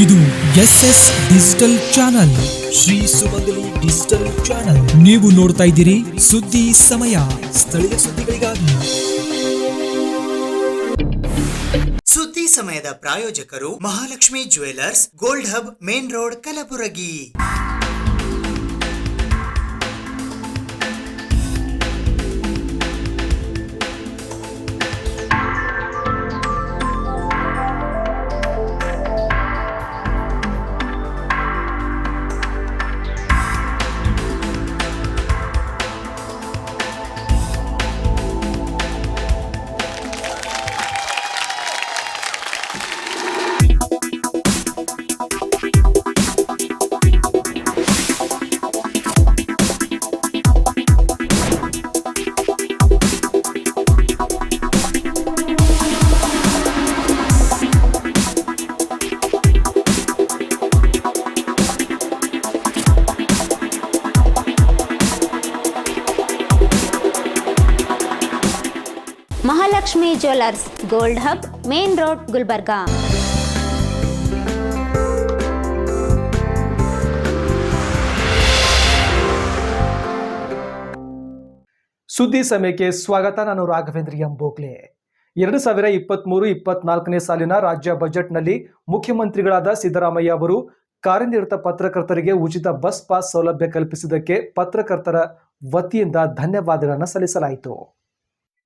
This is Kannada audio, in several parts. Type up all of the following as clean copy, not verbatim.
ಇದು SS ಡಿಜಿಟಲ್ ಚಾನಲ್, ಶ್ರೀ ಸುಮಂಗಲಿ ಡಿಜಿಟಲ್ ಚಾನಲ್. ನೀವು ನೋಡ್ತಾ ಇದ್ದೀರಿ ಸುದ್ದಿ ಸಮಯ, ಸ್ಥಳೀಯ ಸುದ್ದಿಗಳಿಗಾಗಿ. ಸುದ್ದಿ ಸಮಯದ ಪ್ರಾಯೋಜಕರು Mahalakshmi jewellers, gold hub, main road, Kalaburagi. Mahalakshmi jewellers, gold hub, main road, Gulbarga. ಸುದ್ದಿ ಸಮಯಕ್ಕೆ ಸ್ವಾಗತ. ನಾನು ರಾಘವೇಂದ್ರ ಎಂ ಬೋಗ್ಲೆ. 2023-24ನೇ ಸಾಲಿನ ರಾಜ್ಯ ಬಜೆಟ್ನಲ್ಲಿ ಮುಖ್ಯಮಂತ್ರಿಗಳಾದ ಸಿದ್ದರಾಮಯ್ಯ ಅವರು ಕಾರ್ಯನಿರತ ಪತ್ರಕರ್ತರಿಗೆ ಉಚಿತ ಬಸ್ ಪಾಸ್ ಸೌಲಭ್ಯ ಕಲ್ಪಿಸಿದ್ದಕ್ಕೆ ಪತ್ರಕರ್ತರ ವತಿಯಿಂದ ಧನ್ಯವಾದಗಳನ್ನು ಸಲ್ಲಿಸಲಾಯಿತು.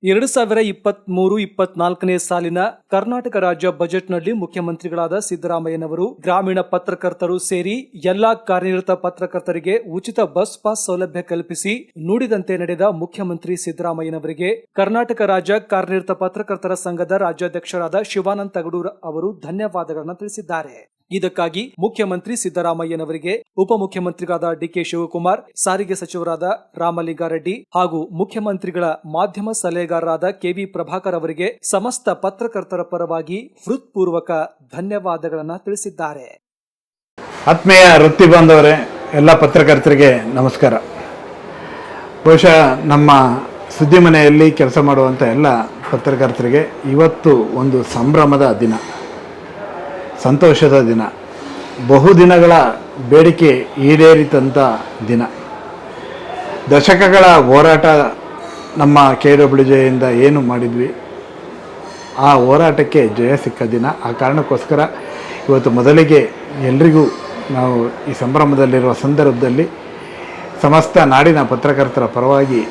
2023-24ನೇ ಸಾಲಿನ ಕರ್ನಾಟಕ ರಾಜ್ಯ ಬಜೆಟ್ನಲ್ಲಿ ಮುಖ್ಯಮಂತ್ರಿಗಳಾದ ಸಿದ್ದರಾಮಯ್ಯನವರು ಗ್ರಾಮೀಣ ಪತ್ರಕರ್ತರು ಸೇರಿ ಎಲ್ಲಾ ಕಾರ್ಯನಿರತ ಪತ್ರಕರ್ತರಿಗೆ ಉಚಿತ ಬಸ್ ಪಾಸ್ ಸೌಲಭ್ಯ ಕಲ್ಪಿಸಿ ನುಡಿದಂತೆ ನಡೆದ ಮುಖ್ಯಮಂತ್ರಿ ಸಿದ್ದರಾಮಯ್ಯನವರಿಗೆ ಕರ್ನಾಟಕ ರಾಜ್ಯ ಕಾರ್ಯನಿರತ ಪತ್ರಕರ್ತರ ಸಂಘದ ರಾಜ್ಯಾಧ್ಯಕ್ಷರಾದ ಶಿವಾನಂದ ತಗಡೂರ್ ಅವರು ಧನ್ಯವಾದಗಳನ್ನು ತಿಳಿಸಿದ್ದಾರೆ. ಇದಕ್ಕಾಗಿ ಮುಖ್ಯಮಂತ್ರಿ ಸಿದ್ದರಾಮಯ್ಯನವರಿಗೆ ಉಪಮುಖ್ಯಮಂತ್ರಿಗಳಾದ ಡಿಕೆ ಶಿವಕುಮಾರ್, ಸಾರಿಗೆ ಸಚಿವರಾದ ರಾಮಲಿಂಗಾರೆಡ್ಡಿ ಹಾಗೂ ಮುಖ್ಯಮಂತ್ರಿಗಳ ಮಾಧ್ಯಮ ಸಲಹೆಗಾರರಾದ ಕೆವಿ ಪ್ರಭಾಕರ್ ಅವರಿಗೆ ಸಮಸ್ತ ಪತ್ರಕರ್ತರ ಪರವಾಗಿ ಹೃತ್ಪೂರ್ವಕ ಧನ್ಯವಾದಗಳನ್ನು ತಿಳಿಸಿದ್ದಾರೆ. ಆತ್ಮೀಯ ವೃತ್ತಿ ಬಾಂಧವರೇ, ಎಲ್ಲ ಪತ್ರಕರ್ತರಿಗೆ ನಮಸ್ಕಾರ. ಬಹುಶಃ ನಮ್ಮ ಸುದ್ದಿ ಮನೆಯಲ್ಲಿ ಕೆಲಸ ಮಾಡುವಂಥ ಎಲ್ಲ ಪತ್ರಕರ್ತರಿಗೆ ಇವತ್ತು ಒಂದು ಸಂಭ್ರಮದ ದಿನ, ಸಂತೋಷದ ದಿನ, ಬಹುದಿನಗಳ ಬೇಡಿಕೆ ಈಡೇರಿತಂಥ ದಿನ. ದಶಕಗಳ ಹೋರಾಟ ನಮ್ಮ KWJಯಿಂದ ಏನು ಮಾಡಿದ್ವಿ, ಆ ಹೋರಾಟಕ್ಕೆ ಜಯ ಸಿಕ್ಕ ದಿನ. ಆ ಕಾರಣಕ್ಕೋಸ್ಕರ ಇವತ್ತು ಮೊದಲಿಗೆ ಎಲ್ರಿಗೂ ನಾವು ಈ ಸಂಭ್ರಮದಲ್ಲಿರುವ ಸಂದರ್ಭದಲ್ಲಿ ಸಮಸ್ತ ನಾಡಿನ ಪತ್ರಕರ್ತರ ಪರವಾಗಿ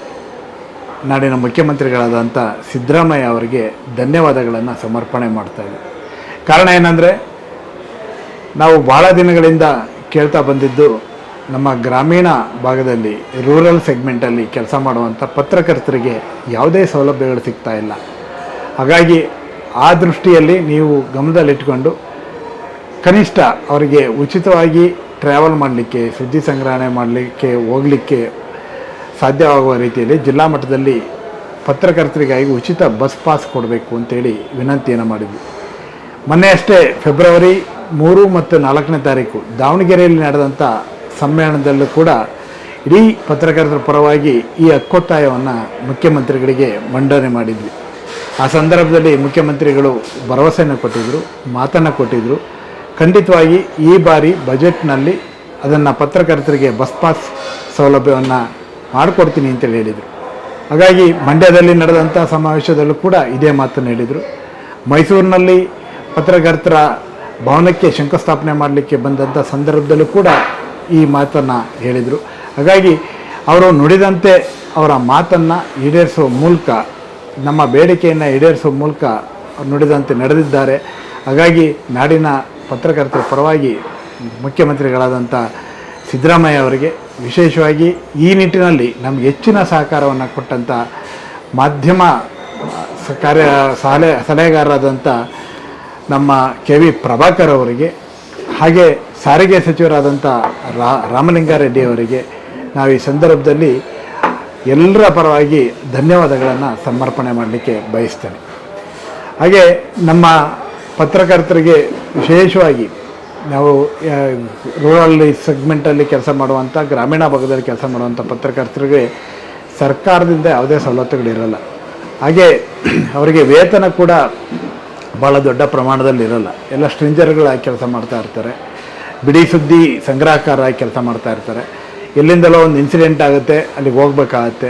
ನಾಡಿನ ಮುಖ್ಯಮಂತ್ರಿಗಳಾದಂಥ ಸಿದ್ದರಾಮಯ್ಯ ಅವರಿಗೆ ಧನ್ಯವಾದಗಳನ್ನು ಸಮರ್ಪಣೆ ಮಾಡ್ತಾಯಿದ್ವಿ. ಕಾರಣ ಏನಂದರೆ, ನಾವು ಭಾಳ ದಿನಗಳಿಂದ ಕೇಳ್ತಾ ಬಂದಿದ್ದು, ನಮ್ಮ ಗ್ರಾಮೀಣ ಭಾಗದಲ್ಲಿ ರೂರಲ್ ಸೆಗ್ಮೆಂಟಲ್ಲಿ ಕೆಲಸ ಮಾಡುವಂಥ ಪತ್ರಕರ್ತರಿಗೆ ಯಾವುದೇ ಸೌಲಭ್ಯಗಳು ಸಿಗ್ತಾ ಇಲ್ಲ. ಹಾಗಾಗಿ ಆ ದೃಷ್ಟಿಯಲ್ಲಿ ನೀವು ಗಮನದಲ್ಲಿಟ್ಕೊಂಡು ಕನಿಷ್ಠ ಅವರಿಗೆ ಉಚಿತವಾಗಿ ಟ್ರಾವೆಲ್ ಮಾಡಲಿಕ್ಕೆ, ಸುದ್ದಿ ಸಂಗ್ರಹಣೆ ಮಾಡಲಿಕ್ಕೆ, ಹೋಗಲಿಕ್ಕೆ ಸಾಧ್ಯವಾಗುವ ರೀತಿಯಲ್ಲಿ ಜಿಲ್ಲಾ ಮಟ್ಟದಲ್ಲಿ ಪತ್ರಕರ್ತರಿಗಾಗಿ ಉಚಿತ ಬಸ್ ಪಾಸ್ ಕೊಡಬೇಕು ಅಂತೇಳಿ ವಿನಂತಿಯನ್ನು ಮಾಡಿದ್ವಿ. ಮೊನ್ನೆ ಅಷ್ಟೇ ಫೆಬ್ರವರಿ 3 ಮತ್ತು 4ನೇ ತಾರೀಕು ದಾವಣಗೆರೆಯಲ್ಲಿ ನಡೆದಂಥ ಸಮ್ಮೇಳನದಲ್ಲೂ ಕೂಡ ಇಡೀ ಪತ್ರಕರ್ತರ ಪರವಾಗಿ ಈ ಹಕ್ಕೊತ್ತಾಯವನ್ನು ಮುಖ್ಯಮಂತ್ರಿಗಳಿಗೆ ಮಂಡನೆ ಮಾಡಿದ್ವಿ. ಆ ಸಂದರ್ಭದಲ್ಲಿ ಮುಖ್ಯಮಂತ್ರಿಗಳು ಭರವಸೆಯನ್ನು ಕೊಟ್ಟಿದ್ದರು, ಮಾತನ್ನು ಕೊಟ್ಟಿದ್ದರು. ಖಂಡಿತವಾಗಿ ಈ ಬಾರಿ ಬಜೆಟ್ನಲ್ಲಿ ಅದನ್ನು ಪತ್ರಕರ್ತರಿಗೆ ಬಸ್ ಪಾಸ್ ಸೌಲಭ್ಯವನ್ನು ಮಾಡಿಕೊಡ್ತೀನಿ ಅಂತೇಳಿ ಹೇಳಿದರು. ಹಾಗಾಗಿ ಮಂಡ್ಯದಲ್ಲಿ ನಡೆದಂಥ ಸಮಾವೇಶದಲ್ಲೂ ಕೂಡ ಇದೇ ಮಾತನ್ನು ಹೇಳಿದರು. ಮೈಸೂರಿನಲ್ಲಿ ಪತ್ರಕರ್ತರ ಭವನಕ್ಕೆ ಶಂಕುಸ್ಥಾಪನೆ ಮಾಡಲಿಕ್ಕೆ ಬಂದಂಥ ಸಂದರ್ಭದಲ್ಲೂ ಕೂಡ ಈ ಮಾತನ್ನು ಹೇಳಿದರು. ಹಾಗಾಗಿ ಅವರು ನುಡಿದಂತೆ ಅವರ ಮಾತನ್ನು ಈಡೇರಿಸುವ ಮೂಲಕ, ನಮ್ಮ ಬೇಡಿಕೆಯನ್ನು ಈಡೇರಿಸುವ ಮೂಲಕ ನುಡಿದಂತೆ ನಡೆದಿದ್ದಾರೆ. ಹಾಗಾಗಿ ನಾಡಿನ ಪತ್ರಕರ್ತರ ಪರವಾಗಿ ಮುಖ್ಯಮಂತ್ರಿಗಳಾದಂಥ ಸಿದ್ದರಾಮಯ್ಯ ಅವರಿಗೆ ವಿಶೇಷವಾಗಿ ಈ ನಿಟ್ಟಿನಲ್ಲಿ ನಮಗೆ ಹೆಚ್ಚಿನ ಸಹಕಾರವನ್ನು ಕೊಟ್ಟಂಥ ಮಾಧ್ಯಮ ಸಲಹೆಗಾರರಾದಂಥ ನಮ್ಮ KV ಪ್ರಭಾಕರ್ ಅವರಿಗೆ, ಹಾಗೆ ಸಾರಿಗೆ ಸಚಿವರಾದಂಥ ರಾಮಲಿಂಗಾರೆಡ್ಡಿ ಅವರಿಗೆ ನಾವು ಈ ಸಂದರ್ಭದಲ್ಲಿ ಎಲ್ಲರ ಪರವಾಗಿ ಧನ್ಯವಾದಗಳನ್ನು ಸಮರ್ಪಣೆ ಮಾಡಲಿಕ್ಕೆ ಬಯಸ್ತೇನೆ. ಹಾಗೆ ನಮ್ಮ ಪತ್ರಕರ್ತರಿಗೆ ವಿಶೇಷವಾಗಿ ನಾವು ರೂರಲ್ ಸೆಗ್ಮೆಂಟಲ್ಲಿ ಕೆಲಸ ಮಾಡುವಂಥ, ಗ್ರಾಮೀಣ ಭಾಗದಲ್ಲಿ ಕೆಲಸ ಮಾಡುವಂಥ ಪತ್ರಕರ್ತರಿಗೆ ಸರ್ಕಾರದಿಂದ ಯಾವುದೇ ಸವಲತ್ತುಗಳಿರಲ್ಲ. ಹಾಗೆ ಅವರಿಗೆ ವೇತನ ಕೂಡ ಭಾಳ ದೊಡ್ಡ ಪ್ರಮಾಣದಲ್ಲಿ ಇರಲ್ಲ. ಎಲ್ಲ ಸ್ಟ್ರಿಂಜರ್ಗಳಾಗಿ ಕೆಲಸ ಮಾಡ್ತಾ ಇರ್ತಾರೆ, ಬಿಡಿ ಸುದ್ದಿ ಸಂಗ್ರಹಕಾರರಾಗಿ ಕೆಲಸ ಮಾಡ್ತಾ ಇರ್ತಾರೆ. ಎಲ್ಲಿಂದಲೋ ಒಂದು ಇನ್ಸಿಡೆಂಟ್ ಆಗುತ್ತೆ, ಅಲ್ಲಿಗೆ ಹೋಗ್ಬೇಕಾಗತ್ತೆ,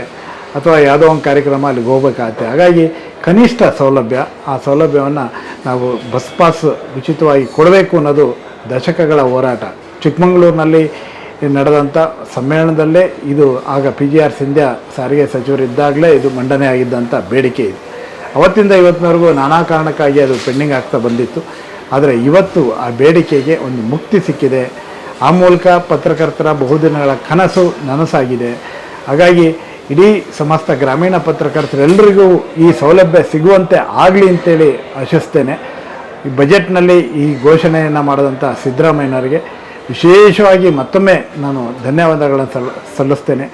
ಅಥವಾ ಯಾವುದೋ ಒಂದು ಕಾರ್ಯಕ್ರಮ ಅಲ್ಲಿಗೆ ಹೋಗ್ಬೇಕಾಗತ್ತೆ. ಹಾಗಾಗಿ ಕನಿಷ್ಠ ಸೌಲಭ್ಯ, ಆ ಸೌಲಭ್ಯವನ್ನು ನಾವು ಬಸ್ ಪಾಸ್ ಉಚಿತವಾಗಿ ಕೊಡಬೇಕು ಅನ್ನೋದು ದಶಕಗಳ ಹೋರಾಟ. ಚಿಕ್ಕಮಗಳೂರಿನಲ್ಲಿ ನಡೆದಂಥ ಸಮ್ಮೇಳನದಲ್ಲೇ ಇದು ಆಗ PGR ಸಿಂಧ್ಯಾ ಸಾರಿಗೆ ಸಚಿವರಿದ್ದಾಗಲೇ ಇದು ಮಂಡನೆ ಆಗಿದ್ದಂಥ ಬೇಡಿಕೆ ಇದೆ. ಅವತ್ತಿಂದ ಇವತ್ತಿನವರೆಗೂ ನಾನಾ ಕಾರಣಕ್ಕಾಗಿ ಅದು ಪೆಂಡಿಂಗ್ ಆಗ್ತಾ ಬಂದಿತ್ತು. ಆದರೆ ಇವತ್ತು ಆ ಬೇಡಿಕೆಗೆ ಒಂದು ಮುಕ್ತಿ ಸಿಕ್ಕಿದೆ. ಆ ಮೂಲಕ ಪತ್ರಕರ್ತರ ಬಹುದಿನಗಳ ಕನಸು ನನಸಾಗಿದೆ. ಹಾಗಾಗಿ ಇಡೀ ಸಮಸ್ತ ಗ್ರಾಮೀಣ ಪತ್ರಕರ್ತರೆಲ್ಲರಿಗೂ ಈ ಸೌಲಭ್ಯ ಸಿಗುವಂತೆ ಆಗಲಿ ಅಂತೇಳಿ ಆಶಿಸ್ತೇನೆ. ಈ ಬಜೆಟ್ನಲ್ಲಿ ಈ ಘೋಷಣೆಯನ್ನು ಮಾಡಿದಂಥ ಸಿದ್ದರಾಮಯ್ಯನವರಿಗೆ ವಿಶೇಷವಾಗಿ ಮತ್ತೊಮ್ಮೆ ನಾನು ಧನ್ಯವಾದಗಳನ್ನು ಸಲ್ಲಿಸ್ತೇನೆ.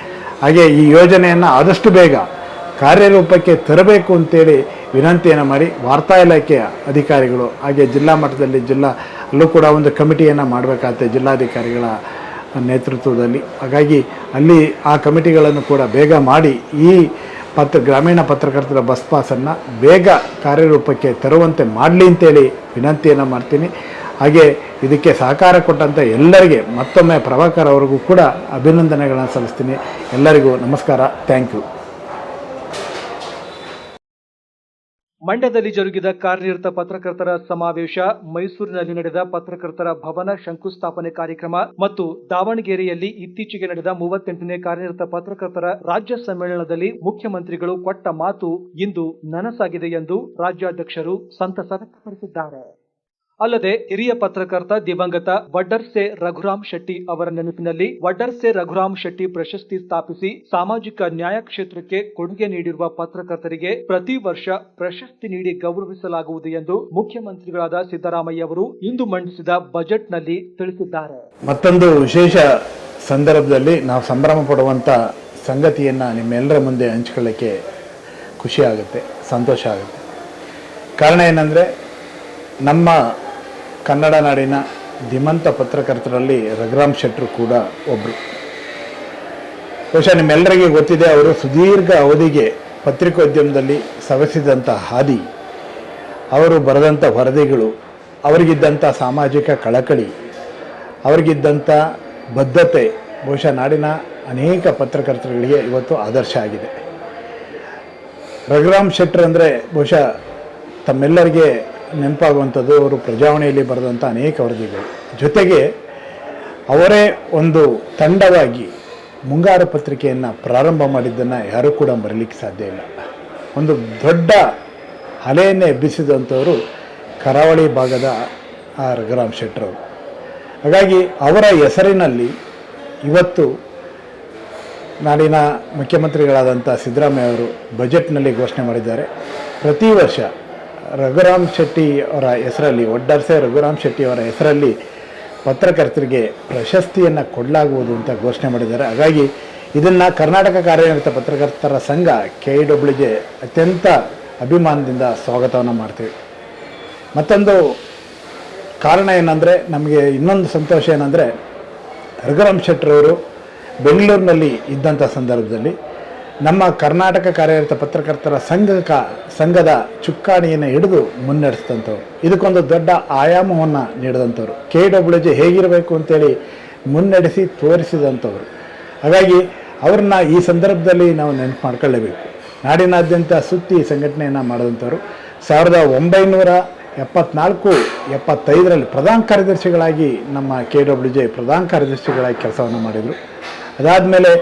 ಹಾಗೆ ಈ ಯೋಜನೆಯನ್ನು ಆದಷ್ಟು ಬೇಗ ಕಾರ್ಯರೂಪಕ್ಕೆ ತರಬೇಕು ಅಂತೇಳಿ ವಿನಂತಿಯನ್ನು ಮಾಡಿ ವಾರ್ತಾ ಇಲಾಖೆಯ ಅಧಿಕಾರಿಗಳು, ಹಾಗೆ ಜಿಲ್ಲಾ ಮಟ್ಟದಲ್ಲಿ ಅಲ್ಲೂ ಕೂಡ ಒಂದು ಕಮಿಟಿಯನ್ನು ಮಾಡಬೇಕಾಗುತ್ತೆ ಜಿಲ್ಲಾಧಿಕಾರಿಗಳ ನೇತೃತ್ವದಲ್ಲಿ. ಹಾಗಾಗಿ ಅಲ್ಲಿ ಆ ಕಮಿಟಿಗಳನ್ನು ಕೂಡ ಬೇಗ ಮಾಡಿ ಈ ಗ್ರಾಮೀಣ ಪತ್ರಕರ್ತರ ಬಸ್ ಪಾಸನ್ನು ಬೇಗ ಕಾರ್ಯರೂಪಕ್ಕೆ ತರುವಂತೆ ಮಾಡಲಿ ಅಂತೇಳಿ ವಿನಂತಿಯನ್ನು ಮಾಡ್ತೀನಿ. ಹಾಗೆ ಇದಕ್ಕೆ ಸಹಕಾರ ಕೊಟ್ಟಂಥ ಎಲ್ಲರಿಗೆ ಮತ್ತೊಮ್ಮೆ ಪ್ರಭಾಕರ್ ಅವರಿಗೂ ಕೂಡ ಅಭಿನಂದನೆಗಳನ್ನು ಸಲ್ಲಿಸ್ತೀನಿ. ಎಲ್ಲರಿಗೂ ನಮಸ್ಕಾರ, ಥ್ಯಾಂಕ್ ಯು. ಮಂಡ್ಯದಲ್ಲಿ ಜರುಗಿದ ಕಾರ್ಯನಿರತ ಪತ್ರಕರ್ತರ ಸಮಾವೇಶ, ಮೈಸೂರಿನಲ್ಲಿ ನಡೆದ ಪತ್ರಕರ್ತರ ಭವನ ಶಂಕುಸ್ಥಾಪನೆ ಕಾರ್ಯಕ್ರಮ ಮತ್ತು ದಾವಣಗೆರೆಯಲ್ಲಿ ಇತ್ತೀಚೆಗೆ ನಡೆದ 38ನೇ ಕಾರ್ಯನಿರತ ಪತ್ರಕರ್ತರ ರಾಜ್ಯ ಸಮ್ಮೇಳನದಲ್ಲಿ ಮುಖ್ಯಮಂತ್ರಿಗಳು ಕೊಟ್ಟ ಮಾತು ಇಂದು ನನಸಾಗಿದೆ ಎಂದು ರಾಜ್ಯಾಧ್ಯಕ್ಷರು ಸಂತಸ ವ್ಯಕ್ತಪಡಿಸಿದ್ದಾರೆ. ಅಲ್ಲದೆ ಹಿರಿಯ ಪತ್ರಕರ್ತ ದಿವಂಗತ ವಡ್ಡರ್ಸೆ ರಘುರಾಮ್ ಶೆಟ್ಟಿ ಅವರ ನೆನಪಿನಲ್ಲಿ ವಡ್ಡರ್ಸೆ ರಘುರಾಮ್ ಶೆಟ್ಟಿ ಪ್ರಶಸ್ತಿ ಸ್ಥಾಪಿಸಿ ಸಾಮಾಜಿಕ ನ್ಯಾಯ ಕ್ಷೇತ್ರಕ್ಕೆ ಕೊಡುಗೆ ನೀಡಿರುವ ಪತ್ರಕರ್ತರಿಗೆ ಪ್ರತಿ ವರ್ಷ ಪ್ರಶಸ್ತಿ ನೀಡಿ ಗೌರವಿಸಲಾಗುವುದು ಎಂದು ಮುಖ್ಯಮಂತ್ರಿಗಳಾದ ಸಿದ್ದರಾಮಯ್ಯ ಅವರು ಇಂದು ಮಂಡಿಸಿದ ಬಜೆಟ್ನಲ್ಲಿ ತಿಳಿಸಿದ್ದಾರೆ. ಮತ್ತೊಂದು ವಿಶೇಷ ಸಂದರ್ಭದಲ್ಲಿ ನಾವು ಸಂಭ್ರಮ ಪಡುವಂಥ ಸಂಗತಿಯನ್ನು ನಿಮ್ಮೆಲ್ಲರ ಮುಂದೆ ಹಂಚಿಕೊಳ್ಳಕ್ಕೆ ಖುಷಿ ಆಗುತ್ತೆ, ಸಂತೋಷ ಆಗುತ್ತೆ. ಕಾರಣ ಏನಂದರೆ, ನಮ್ಮ ಕನ್ನಡ ನಾಡಿನ ಧೀಮಂತ ಪತ್ರಕರ್ತರಲ್ಲಿ ರಘುರಾಮ್ ಶೆಟ್ಟರು ಕೂಡ ಒಬ್ಬರು. ಬಹುಶಃ ನಿಮ್ಮೆಲ್ಲರಿಗೆ ಗೊತ್ತಿದೆ, ಅವರು ಸುದೀರ್ಘ ಅವಧಿಗೆ ಪತ್ರಿಕೋದ್ಯಮದಲ್ಲಿ ಸವೆಸಿದಂಥ ಹಾದಿ, ಅವರು ಬರೆದಂಥ ವರದಿಗಳು, ಅವರಿಗಿದ್ದಂಥ ಸಾಮಾಜಿಕ ಕಳಕಳಿ, ಅವರಿಗಿದ್ದಂಥ ಬದ್ಧತೆ ಬಹುಶಃ ನಾಡಿನ ಅನೇಕ ಪತ್ರಕರ್ತರುಗಳಿಗೆ ಇವತ್ತು ಆದರ್ಶ ಆಗಿದೆ. ರಘುರಾಮ್ ಶೆಟ್ಟರ್ ಅಂದರೆ ಬಹುಶಃ ತಮ್ಮೆಲ್ಲರಿಗೆ ನೆನಪಾಗುವಂಥದ್ದು ಅವರು ಪ್ರಜಾವಾಣಿಯಲ್ಲಿ ಬರೆದಂಥ ಅನೇಕ ವರದಿಗಳು. ಜೊತೆಗೆ ಅವರೇ ಒಂದು ತಂಡವಾಗಿ ಮುಂಗಾರು ಪತ್ರಿಕೆಯನ್ನು ಪ್ರಾರಂಭ ಮಾಡಿದ್ದನ್ನು ಯಾರೂ ಕೂಡ ಮರೀಲಿಕ್ಕೆ ಸಾಧ್ಯ ಇಲ್ಲ. ಒಂದು ದೊಡ್ಡ ಅಲೆಯನ್ನೇ ಎಬ್ಬಿಸಿದಂಥವರು ಕರಾವಳಿ ಭಾಗದ ಆ ರಘುರಾಮ್ ಶೆಟ್ಟರವರು. ಹಾಗಾಗಿ ಅವರ ಹೆಸರಿನಲ್ಲಿ ಇವತ್ತು ನಾಡಿನ ಮುಖ್ಯಮಂತ್ರಿಗಳಾದಂಥ ಸಿದ್ದರಾಮಯ್ಯ ಅವರು ಬಜೆಟ್ನಲ್ಲಿ ಘೋಷಣೆ ಮಾಡಿದ್ದಾರೆ. ಪ್ರತಿ ವರ್ಷ ರಘುರಾಮ್ ಶೆಟ್ಟಿ ಅವರ ಹೆಸರಲ್ಲಿ, ವಡ್ಡರ್ಸೆ ರಘುರಾಮ್ ಶೆಟ್ಟಿ ಅವರ ಹೆಸರಲ್ಲಿ ಪತ್ರಕರ್ತರಿಗೆ ಪ್ರಶಸ್ತಿಯನ್ನು ಕೊಡಲಾಗುವುದು ಅಂತ ಘೋಷಣೆ ಮಾಡಿದ್ದಾರೆ. ಹಾಗಾಗಿ ಇದನ್ನು ಕರ್ನಾಟಕ ಕಾರ್ಯನಿರತ ಪತ್ರಕರ್ತರ ಸಂಘ KWJ ಅತ್ಯಂತ ಅಭಿಮಾನದಿಂದ ಸ್ವಾಗತವನ್ನು ಮಾಡ್ತೀವಿ. ಮತ್ತೊಂದು ಕಾರಣ ಏನಂದರೆ, ನಮಗೆ ಇನ್ನೊಂದು ಸಂತೋಷ ಏನಂದರೆ, ರಘುರಾಮ್ ಶೆಟ್ಟರವರು ಬೆಂಗಳೂರಿನಲ್ಲಿ ಇದ್ದಂಥ ಸಂದರ್ಭದಲ್ಲಿ ನಮ್ಮ ಕರ್ನಾಟಕ ಕಾರ್ಯನಿರತ ಪತ್ರಕರ್ತರ ಸಂಘದ ಚುಕ್ಕಾಣಿಯನ್ನು ಹಿಡಿದು ಮುನ್ನಡೆಸಿದಂಥವ್ರು, ಇದಕ್ಕೊಂದು ದೊಡ್ಡ ಆಯಾಮವನ್ನು ನೀಡಿದಂಥವ್ರು, KWJ ಹೇಗಿರಬೇಕು ಅಂತೇಳಿ ಮುನ್ನಡೆಸಿ ತೋರಿಸಿದಂಥವ್ರು. ಹಾಗಾಗಿ ಅವ್ರನ್ನ ಈ ಸಂದರ್ಭದಲ್ಲಿ ನಾವು ನೆನಪು ಮಾಡ್ಕೊಳ್ಳೇಬೇಕು. ನಾಡಿನಾದ್ಯಂತ ಸುತ್ತಿ ಸಂಘಟನೆಯನ್ನು ಮಾಡಿದಂಥವ್ರು. 1974-75ರಲ್ಲಿ ಪ್ರಧಾನ ಕಾರ್ಯದರ್ಶಿಗಳಾಗಿ ನಮ್ಮ KWJ ಪ್ರಧಾನ ಕಾರ್ಯದರ್ಶಿಗಳಾಗಿ ಕೆಲಸವನ್ನು ಮಾಡಿದರು. ಅದಾದಮೇಲೆ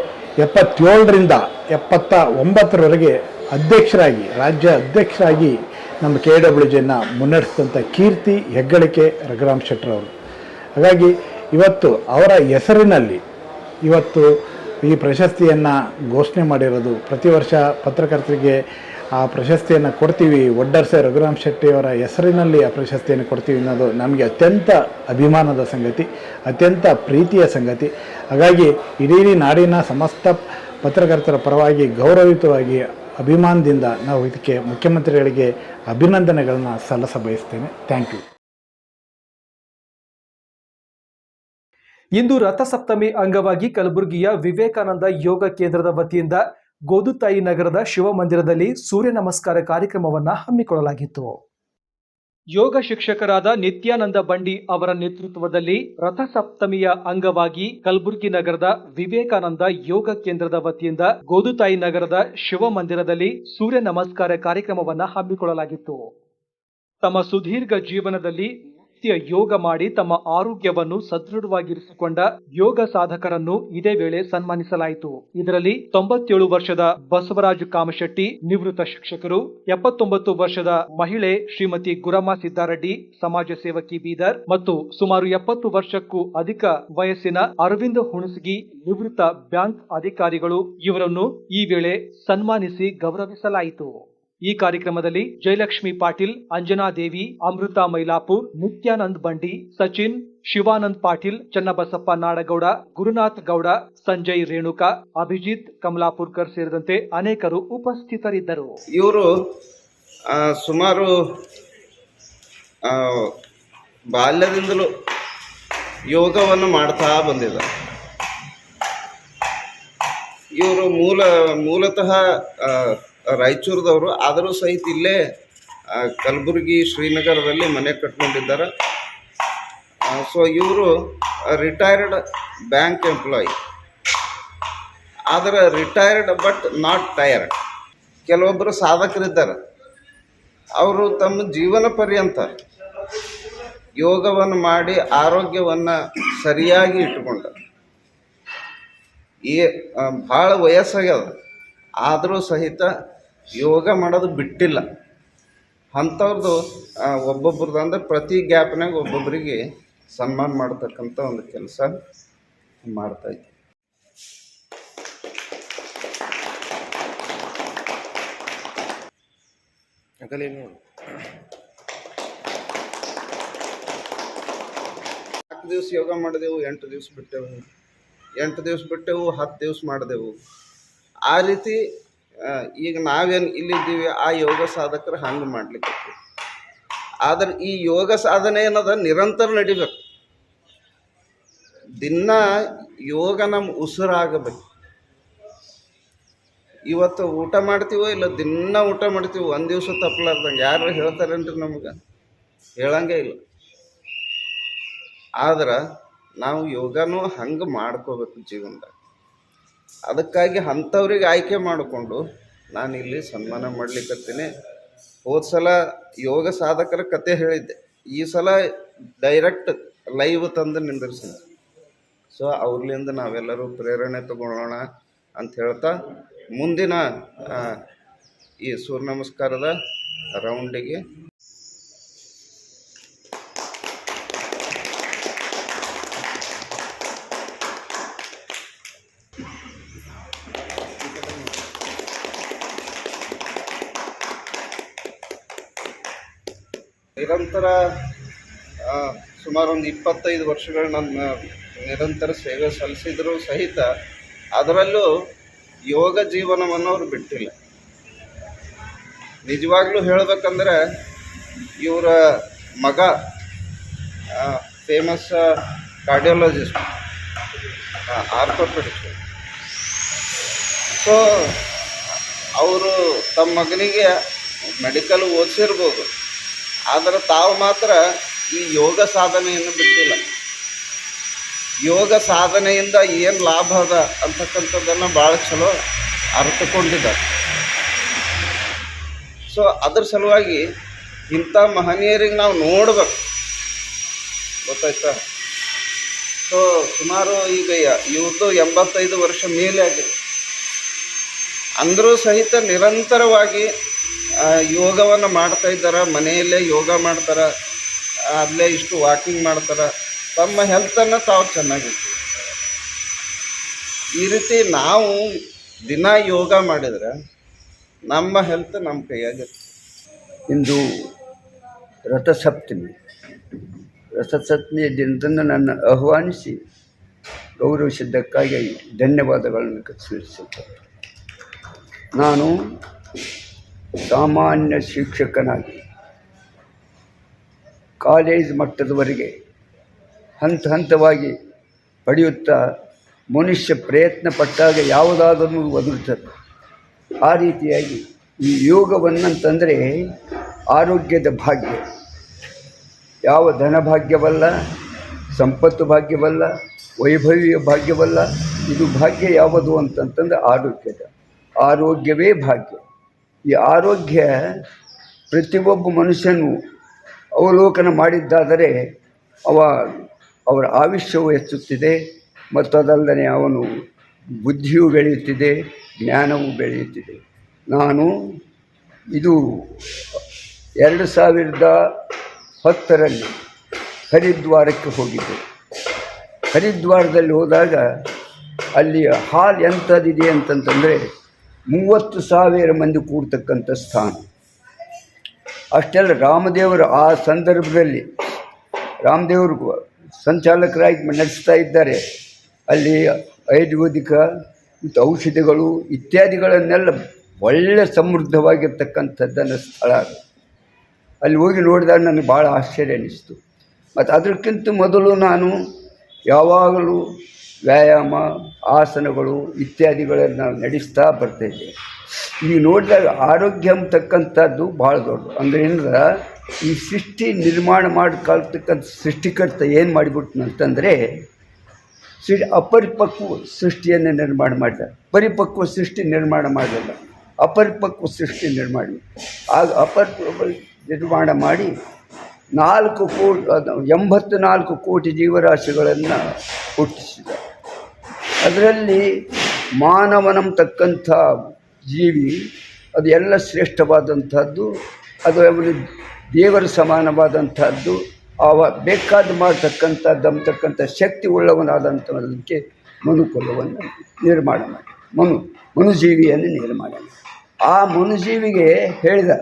77ರಿಂದ 79ರವರೆಗೆ ರಾಜ್ಯ ಅಧ್ಯಕ್ಷರಾಗಿ ನಮ್ಮ KWJನ ಮುನ್ನಡೆಸಿದಂಥ ಕೀರ್ತಿ, ಹೆಗ್ಗಳಿಕೆ ರಘುರಾಮ್ ಶೆಟ್ಟರ್ ಅವರು. ಹಾಗಾಗಿ ಇವತ್ತು ಅವರ ಹೆಸರಿನಲ್ಲಿ ಇವತ್ತು ಈ ಪ್ರಶಸ್ತಿಯನ್ನು ಘೋಷಣೆ ಮಾಡಿರೋದು. ಪ್ರತಿ ವರ್ಷ ಪತ್ರಕರ್ತರಿಗೆ ಆ ಪ್ರಶಸ್ತಿಯನ್ನು ಕೊಡ್ತೀವಿ, ವಡ್ಡರ್ಸೆ ರಘುರಾಮ್ ಶೆಟ್ಟಿ ಅವರ ಹೆಸರಿನಲ್ಲಿ ಆ ಪ್ರಶಸ್ತಿಯನ್ನು ಕೊಡ್ತೀವಿ ಅನ್ನೋದು ನಮಗೆ ಅತ್ಯಂತ ಅಭಿಮಾನದ ಸಂಗತಿ, ಅತ್ಯಂತ ಪ್ರೀತಿಯ ಸಂಗತಿ. ಹಾಗಾಗಿ ಇಡೀ ನಾಡಿನ ಸಮಸ್ತ ಪತ್ರಕರ್ತರ ಪರವಾಗಿ ಗೌರವಿತವಾಗಿ ಅಭಿಮಾನದಿಂದ ನಾವು ಇದಕ್ಕೆ ಮುಖ್ಯಮಂತ್ರಿಗಳಿಗೆ ಅಭಿನಂದನೆಗಳನ್ನ ಸಲ್ಲಿಸ ಬಯಸ್ತೇನೆ. Thank you. ಇಂದು ರಥಸಪ್ತಮಿ ಅಂಗವಾಗಿ ಕಲಬುರಗಿಯ ವಿವೇಕಾನಂದ ಯೋಗ ಕೇಂದ್ರದ ವತಿಯಿಂದ ಗೋದುತಾಯಿ ನಗರದ ಶಿವಮಂದಿರದಲ್ಲಿ ಸೂರ್ಯ ನಮಸ್ಕಾರ ಕಾರ್ಯಕ್ರಮವನ್ನು ಹಮ್ಮಿಕೊಳ್ಳಲಾಗಿತ್ತು. ಯೋಗ ಶಿಕ್ಷಕರಾದ ನಿತ್ಯಾನಂದ ಬಂಡಿ ಅವರ ನೇತೃತ್ವದಲ್ಲಿ ರಥಸಪ್ತಮಿಯ ಅಂಗವಾಗಿ ಕಲಬುರಗಿ ನಗರದ ವಿವೇಕಾನಂದ ಯೋಗ ಕೇಂದ್ರದ ವತಿಯಿಂದ ಗೋದುತಾಯಿ ನಗರದ ಶಿವ ಮಂದಿರದಲ್ಲಿ ಸೂರ್ಯ ನಮಸ್ಕಾರ ಕಾರ್ಯಕ್ರಮವನ್ನು ಹಮ್ಮಿಕೊಳ್ಳಲಾಗಿತ್ತು. ತಮ್ಮ ಸುದೀರ್ಘ ಜೀವನದಲ್ಲಿ ನಿತ್ಯ ಯೋಗ ಮಾಡಿ ತಮ್ಮ ಆರೋಗ್ಯವನ್ನು ಸದೃಢವಾಗಿರಿಸಿಕೊಂಡ ಯೋಗ ಸಾಧಕರನ್ನು ಇದೇ ವೇಳೆ ಸನ್ಮಾನಿಸಲಾಯಿತು. ಇದರಲ್ಲಿ 97 ವರ್ಷದ ಬಸವರಾಜ್ ಕಾಮಶೆಟ್ಟಿ ನಿವೃತ್ತ ಶಿಕ್ಷಕರು, 79 ವರ್ಷದ ಮಹಿಳೆ ಶ್ರೀಮತಿ ಗುರಮ್ಮ ಸಿದ್ದಾರೆಡ್ಡಿ ಸಮಾಜ ಸೇವಕಿ ಬೀದರ್ ಮತ್ತು ಸುಮಾರು 70 ವರ್ಷಕ್ಕೂ ಅಧಿಕ ವಯಸ್ಸಿನ ಅರವಿಂದ್ ಹುಣಸಗಿ ನಿವೃತ್ತ ಬ್ಯಾಂಕ್ ಅಧಿಕಾರಿಗಳು ಇವರನ್ನು ಈ ವೇಳೆ ಸನ್ಮಾನಿಸಿ ಗೌರವಿಸಲಾಯಿತು. ಈ ಕಾರ್ಯಕ್ರಮದಲ್ಲಿ ಜಯಲಕ್ಷ್ಮಿ ಪಾಟೀಲ್, ಅಂಜನಾದೇವಿ, ಅಮೃತ ಮೈಲಾಪುರ್, ನಿತ್ಯಾನಂದ್ ಬಂಡಿ, ಸಚಿನ್, ಶಿವಾನಂದ್ ಪಾಟೀಲ್, ಚನ್ನಬಸಪ್ಪ ನಾಡಗೌಡ, ಗುರುನಾಥ್ ಗೌಡ, ಸಂಜಯ್ ರೇಣುಕಾ, ಅಭಿಜಿತ್ ಕಮಲಾಪುರ್ಕರ್ ಸೇರಿದಂತೆ ಅನೇಕರು ಉಪಸ್ಥಿತರಿದ್ದರು. ಇವರು ಸುಮಾರು ಬಾಲ್ಯದಿಂದಲೂ ಯೋಗವನ್ನು ಮಾಡ್ತಾ ಬಂದಿದ್ದಾರೆ. ಇವರು ಮೂಲತಃ ರಾಯಚೂರದವರು, ಆದರೂ ಸಹಿತ ಇಲ್ಲೇ ಕಲಬುರಗಿ ಶ್ರೀನಗರದಲ್ಲಿ ಮನೆ ಕಟ್ಕೊಂಡಿದ್ದಾರೆ. ಸೊ ಇವರು ರಿಟೈರ್ಡ್ ಬ್ಯಾಂಕ್ ಎಂಪ್ಲಾಯಿ, ಆದರೆ ರಿಟೈರ್ಡ್ ಬಟ್ ನಾಟ್ ಟೈರ್ಡ್. ಕೆಲವೊಬ್ಬರು ಸಾಧಕರಿದ್ದಾರೆ, ಅವರು ತಮ್ಮ ಜೀವನ ಪರ್ಯಂತ ಯೋಗವನ್ನು ಮಾಡಿ ಆರೋಗ್ಯವನ್ನು ಸರಿಯಾಗಿ ಇಟ್ಟುಕೊಂಡರು. ಭಾಳ ವಯಸ್ಸಾಗ್ಯದ, ಆದರೂ ಸಹಿತ ಯೋಗ ಮಾಡೋದು ಬಿಟ್ಟಿಲ್ಲ. ಅಂಥವ್ರದ್ದು ಒಬ್ಬೊಬ್ರದ್ದು ಅಂದರೆ ಪ್ರತಿ ಗ್ಯಾಪ್ನಾಗ ಒಬ್ಬೊಬ್ಬರಿಗೆ ಸನ್ಮಾನ ಮಾಡ್ತಕ್ಕಂಥ ಒಂದು ಕೆಲಸ ಮಾಡ್ತಾಯಿದ್ದೆ. ನಾಲ್ಕು ದಿವಸ ಯೋಗ ಮಾಡಿದೆವು, 8 ದಿವಸ ಬಿಟ್ಟೆವು, 8 ದಿವಸ ಬಿಟ್ಟೆವು, 10 ದಿವಸ ಮಾಡಿದೆವು. ಆ ರೀತಿ ಈಗ ನಾವೇನು ಇಲ್ಲಿದ್ದೀವಿ ಆ ಯೋಗ ಸಾಧಕರು ಹಂಗೆ ಮಾಡಲಿಕ್ಕೆ. ಆದರೆ ಈ ಯೋಗ ಸಾಧನೆ ಏನದ ನಿರಂತರ ನಡಿಬೇಕು. ದಿನ ಯೋಗ ನಮ್ಮ ಉಸಿರಾಗಬೇಕು. ಇವತ್ತು ಊಟ ಮಾಡ್ತೀವೋ ಇಲ್ಲ, ದಿನ ಊಟ ಮಾಡ್ತೀವಿ, ಒಂದು ದಿವಸ ತಪ್ಪಲಾರ್ದಂಗೆ. ಯಾರು ಹೇಳ್ತಾರೇನ್ರಿ? ನಮ್ಗೆ ಹೇಳಂಗೆ ಇಲ್ಲ. ಆದ್ರೆ ನಾವು ಯೋಗನೂ ಹಂಗೆ ಮಾಡ್ಕೋಬೇಕು ಜೀವನದಾಗ. ಅದಕ್ಕಾಗಿ ಅಂಥವ್ರಿಗೆ ಆಯ್ಕೆ ಮಾಡಿಕೊಂಡು ನಾನು ಇಲ್ಲಿ ಸನ್ಮಾನ ಮಾಡಲಿಕ್ಕತ್ತೀನಿ. ಹೋದ ಸಲ ಯೋಗ ಸಾಧಕರ ಕತೆ ಹೇಳಿದ್ದೆ, ಈ ಸಲ ಡೈರೆಕ್ಟ್ ಲೈವ್ ತಂದು ನಿಂದಿರ್ತೀನಿ. ಸೊ ಅವ್ರಲಿಂದ ನಾವೆಲ್ಲರೂ ಪ್ರೇರಣೆ ತಗೊಳ್ಳೋಣ ಅಂತ ಹೇಳ್ತಾ ಮುಂದಿನ ಈ ಸೂರ್ಯ ನಮಸ್ಕಾರದ ರೌಂಡಿಗೆ ನಿರಂತರ ಸುಮಾರು ಒಂದು 25 ವರ್ಷಗಳು ನನ್ನ ನಿರಂತರ ಸೇವೆ ಸಲ್ಲಿಸಿದರೂ ಸಹಿತ ಅದರಲ್ಲೂ ಯೋಗ ಜೀವನವನ್ನು ಅವರು ಬಿಟ್ಟಿಲ್ಲ. ನಿಜವಾಗ್ಲೂ ಹೇಳಬೇಕಂದ್ರೆ ಇವರ ಮಗ ಫೇಮಸ್ ಕಾರ್ಡಿಯಾಲಜಿಸ್ಟ್, ಆರ್ಥೋಪೆಡಿಕ್ಸ್. ಸೊ ಅವರು ತಮ್ಮ ಮಗನಿಗೆ ಮೆಡಿಕಲ್ ಓದಿಸಿರ್ಬೋದು, ಆದರೆ ತಾವು ಮಾತ್ರ ಈ ಯೋಗ ಸಾಧನೆಯನ್ನು ಬಿಟ್ಟಿಲ್ಲ. ಯೋಗ ಸಾಧನೆಯಿಂದ ಏನು ಲಾಭ ಅದ ಅಂತಕ್ಕಂಥದ್ದನ್ನು ಭಾಳ ಚಲೋ ಅರ್ಥಕೊಂಡಿದ್ದಾರೆ. ಸೊ ಅದ್ರ ಸಲುವಾಗಿ ಇಂಥ ಮಹನೀಯರಿಗೆ ನಾವು ನೋಡ್ಬೇಕು, ಗೊತ್ತಾಯ್ತಾ? ಸೊ ಸುಮಾರು ಈಗ ಇವ್ರದ್ದು 85 ವರ್ಷ ಮೇಲೆ ಆಗಿದೆ. ಅಂದರೂ ಸಹಿತ ನಿರಂತರವಾಗಿ ಯೋಗವನ್ನು ಮಾಡ್ತಾ ಇದ್ದಾರೆ. ಮನೆಯಲ್ಲೇ ಯೋಗ ಮಾಡ್ತಾರೆ, ಅಲ್ಲೇ ಇಷ್ಟು ವಾಕಿಂಗ್ ಮಾಡ್ತಾರೆ, ತಮ್ಮ ಹೆಲ್ತನ್ನು ತಾವು ಚೆನ್ನಾಗಿರ್ತೀವಿ. ಈ ರೀತಿ ನಾವು ದಿನ ಯೋಗ ಮಾಡಿದರೆ ನಮ್ಮ ಹೆಲ್ತ್ ನಮ್ಮ ಕೈಯಾಗಿರ್ತದೆ. ಇಂದು ರಥಸಪ್ತಮಿ. ರಥಸಪ್ತಮಿಯ ದಿನದಂದು ನನ್ನ ಆಹ್ವಾನಿಸಿ ಗೌರವಿಸಿದ್ದಕ್ಕಾಗಿ ಧನ್ಯವಾದಗಳನ್ನು ಸಲ್ಲಿಸುತ್ತೇನೆ. ನಾನು ಸಾಮಾನ್ಯ ಶಿಕ್ಷಕನಾಗಿ ಕಾಲೇಜ್ ಮಟ್ಟದವರೆಗೆ ಹಂತವಾಗಿ ಪಡೆಯುತ್ತಾ ಮನುಷ್ಯ ಪ್ರಯತ್ನ ಪಟ್ಟಾಗ ಯಾವುದಾದರೂ ಒದಗುತ್ತದೆ. ಆ ರೀತಿಯಾಗಿ ಈ ಯೋಗವನ್ನಂತಂದರೆ ಆರೋಗ್ಯದ ಭಾಗ್ಯ. ಯಾವ ಧನ ಭಾಗ್ಯವಲ್ಲ, ಸಂಪತ್ತು ಭಾಗ್ಯವಲ್ಲ, ವೈಭವ್ಯ ಭಾಗ್ಯವಲ್ಲ. ಇದು ಭಾಗ್ಯ ಯಾವುದು ಅಂತಂತಂದ್ರೆ ಆರೋಗ್ಯವೇ ಭಾಗ್ಯ. ಈ ಆರೋಗ್ಯ ಪ್ರತಿಯೊಬ್ಬ ಮನುಷ್ಯನು ಅವಲೋಕನ ಮಾಡಿದ್ದಾದರೆ ಅವರ ಆಯುಷ್ಯವು ಹೆಚ್ಚುತ್ತಿದೆ, ಮತ್ತು ಅದಲ್ಲದೆ ಅವನು ಬುದ್ಧಿಯೂ ಬೆಳೆಯುತ್ತಿದೆ, ಜ್ಞಾನವೂ ಬೆಳೆಯುತ್ತಿದೆ. ನಾನು ಇದು 2010ರಲ್ಲಿ ಹರಿದ್ವಾರಕ್ಕೆ ಹೋಗಿದ್ದೆ. ಹರಿದ್ವಾರದಲ್ಲಿ ಹೋದಾಗ ಅಲ್ಲಿ ಹಾಲ್ ಎಂಥದ್ದಿದೆ ಅಂತಂತಂದರೆ 30,000 ಮಂದಿ ಕೂಡ್ತಕ್ಕಂಥ ಸ್ಥಾನ. ಅಷ್ಟೆಲ್ಲ ರಾಮದೇವರು ಆ ಸಂದರ್ಭದಲ್ಲಿ ರಾಮದೇವರು ಸಂಚಾಲಕರಾಗಿ ನಡೆಸ್ತಾ ಇದ್ದಾರೆ. ಅಲ್ಲಿ ಆಯುರ್ವೇದಿಕ ಮತ್ತು ಔಷಧಿಗಳು ಇತ್ಯಾದಿಗಳನ್ನೆಲ್ಲ ಒಳ್ಳೆ ಸಮೃದ್ಧವಾಗಿರ್ತಕ್ಕಂಥದ್ದನ್ನು ಸ್ಥಳ ಅದು. ಅಲ್ಲಿ ಹೋಗಿ ನೋಡಿದಾಗ ನನಗೆ ಭಾಳ ಆಶ್ಚರ್ಯ ಅನ್ನಿಸ್ತು. ಮತ್ತು ಅದಕ್ಕಿಂತ ಮೊದಲು ನಾನು ಯಾವಾಗಲೂ ವ್ಯಾಯಾಮ, ಆಸನಗಳು ಇತ್ಯಾದಿಗಳನ್ನು ನಾವು ನಡೆಸ್ತಾ ಬರ್ತಾಯಿದ್ದೆ. ಈಗ ನೋಡಿದಾಗ ಆರೋಗ್ಯ ಅಂತಕ್ಕಂಥದ್ದು ಭಾಳ ದೊಡ್ಡ. ಅಂದರೆ ಏನಂದ್ರೆ ಈ ಸೃಷ್ಟಿ ನಿರ್ಮಾಣ ಮಾಡ್ಕೊಳ್ತಕ್ಕಂಥ ಸೃಷ್ಟಿಕರ್ತ ಏನು ಮಾಡಿಬಿಟ್ನಂತಂದರೆ ಅಪರಿಪಕ್ವ ಸೃಷ್ಟಿಯನ್ನು ನಿರ್ಮಾಣ ಮಾಡಿದ. ಪರಿಪಕ್ವ ಸೃಷ್ಟಿ ನಿರ್ಮಾಣ ಮಾಡಲಿಲ್ಲ, ಅಪರಿಪಕ್ವ ಸೃಷ್ಟಿ ನಿರ್ಮಾಣ. ಆಗ ಅಪರಿಪಕ್ವ ನಿರ್ಮಾಣ ಮಾಡಿ 84 ಕೋಟಿ ಜೀವರಾಶಿಗಳನ್ನು ಹುಟ್ಟಿಸಿದ. ಅದರಲ್ಲಿ ಮಾನವನಂತಕ್ಕಂಥ ಜೀವಿ ಅದು ಎಲ್ಲ ಶ್ರೇಷ್ಠವಾದಂಥದ್ದು, ಅದು ದೇವರ ಸಮಾನವಾದಂಥದ್ದು, ಬೇಕಾದ ಮಾಡ್ತಕ್ಕಂಥ ಶಕ್ತಿ ಉಳ್ಳವನಾದಂಥದಕ್ಕೆ ಮನುಕುಲವನ್ನು ನಿರ್ಮಾಣ ಮಾಡಿ ಮನುಜೀವಿಯನ್ನು ನಿರ್ಮಾಣ ಮಾಡಿ. ಆ ಮನುಜೀವಿಗೆ ಹೇಳಿದ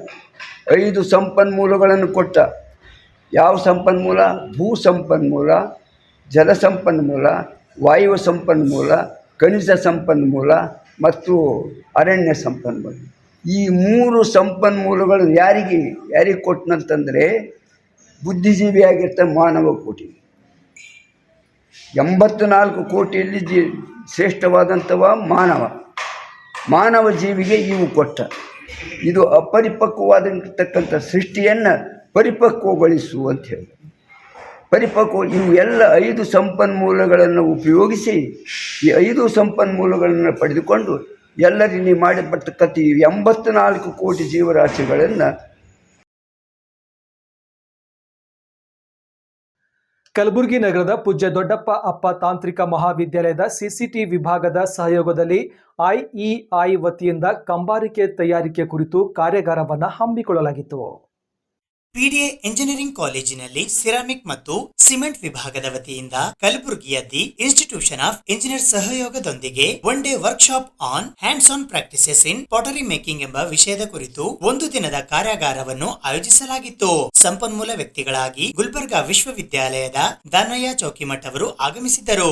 5 ಸಂಪನ್ಮೂಲಗಳನ್ನು ಕೊಟ್ಟ. ಯಾವ ಸಂಪನ್ಮೂಲ? ಭೂ ಸಂಪನ್ಮೂಲ, ಜಲ ಸಂಪನ್ಮೂಲ, ವಾಯು ಸಂಪನ್ಮೂಲ, ಖನಿಜ ಸಂಪನ್ಮೂಲ ಮತ್ತು ಅರಣ್ಯ ಸಂಪನ್ಮೂಲ. ಈ 3 ಸಂಪನ್ಮೂಲಗಳು ಯಾರಿಗೆ ಕೊಟ್ಟನಂತಂದರೆ ಬುದ್ಧಿಜೀವಿಯಾಗಿರ್ತ ಮಾನವ ಕೋಟಿ. 84 ಕೋಟಿಯಲ್ಲಿ ಶ್ರೇಷ್ಠವಾದಂಥವ ಮಾನವ ಜೀವಿಗೆ ಇವು ಕೊಟ್ಟ. ಇದು ಅಪರಿಪಕ್ವವಾಗಿರ್ತಕ್ಕಂಥ ಸೃಷ್ಟಿಯನ್ನು ಪರಿಪಕ್ವಗೊಳಿಸು ಅಂತ ಹೇಳಿ. ಇವು ಎಲ್ಲ 5 ಸಂಪನ್ಮೂಲಗಳನ್ನು ಉಪಯೋಗಿಸಿ ಈ 5 ಸಂಪನ್ಮೂಲಗಳನ್ನು ಪಡೆದುಕೊಂಡು ಎಲ್ಲರಿಗೆ ಮಾಡಿ ಬರ್ತಕ್ಕಂಥ 84 ಕೋಟಿ ಜೀವರಾಶಿಗಳನ್ನು ಕಲಬುರಗಿ ನಗರದ ಪೂಜ್ಯ ದೊಡ್ಡಪ್ಪ ಅಪ್ಪ ತಾಂತ್ರಿಕ ಮಹಾವಿದ್ಯಾಲಯದ ಸಿಸಿಟಿ ವಿಭಾಗದ ಸಹಯೋಗದಲ್ಲಿ ಐಇಐ ವತಿಯಿಂದ ಕಂಬಾರಿಕೆ ತಯಾರಿಕೆ ಕುರಿತು ಕಾರ್ಯಾಗಾರವನ್ನು ಹಮ್ಮಿಕೊಳ್ಳಲಾಗಿತ್ತು. ಪಿಡಿಎ ಇಂಜಿನಿಯರಿಂಗ್ ಕಾಲೇಜಿನಲ್ಲಿ ಸಿರಾಮಿಕ್ ಮತ್ತು ಸಿಮೆಂಟ್ ವಿಭಾಗದ ವತಿಯಿಂದ ಕಲಬುರಗಿಯ ದಿ ಇನ್ಸ್ಟಿಟ್ಯೂಷನ್ ಆಫ್ ಇಂಜಿನಿಯರ್ ಸಹಯೋಗದೊಂದಿಗೆ 1 day workshop on hands on practices in pottery making ಎಂಬ ವಿಷಯದ ಕುರಿತು 1 ದಿನದ ಕಾರ್ಯಾಗಾರವನ್ನು ಆಯೋಜಿಸಲಾಗಿತ್ತು. ಸಂಪನ್ಮೂಲ ವ್ಯಕ್ತಿಗಳಾಗಿ ಗುಲ್ಬರ್ಗಾ ವಿಶ್ವವಿದ್ಯಾಲಯದ ದಾನಯ್ಯ ಚೌಕಿಮಠ್ ಅವರು ಆಗಮಿಸಿದ್ದರು.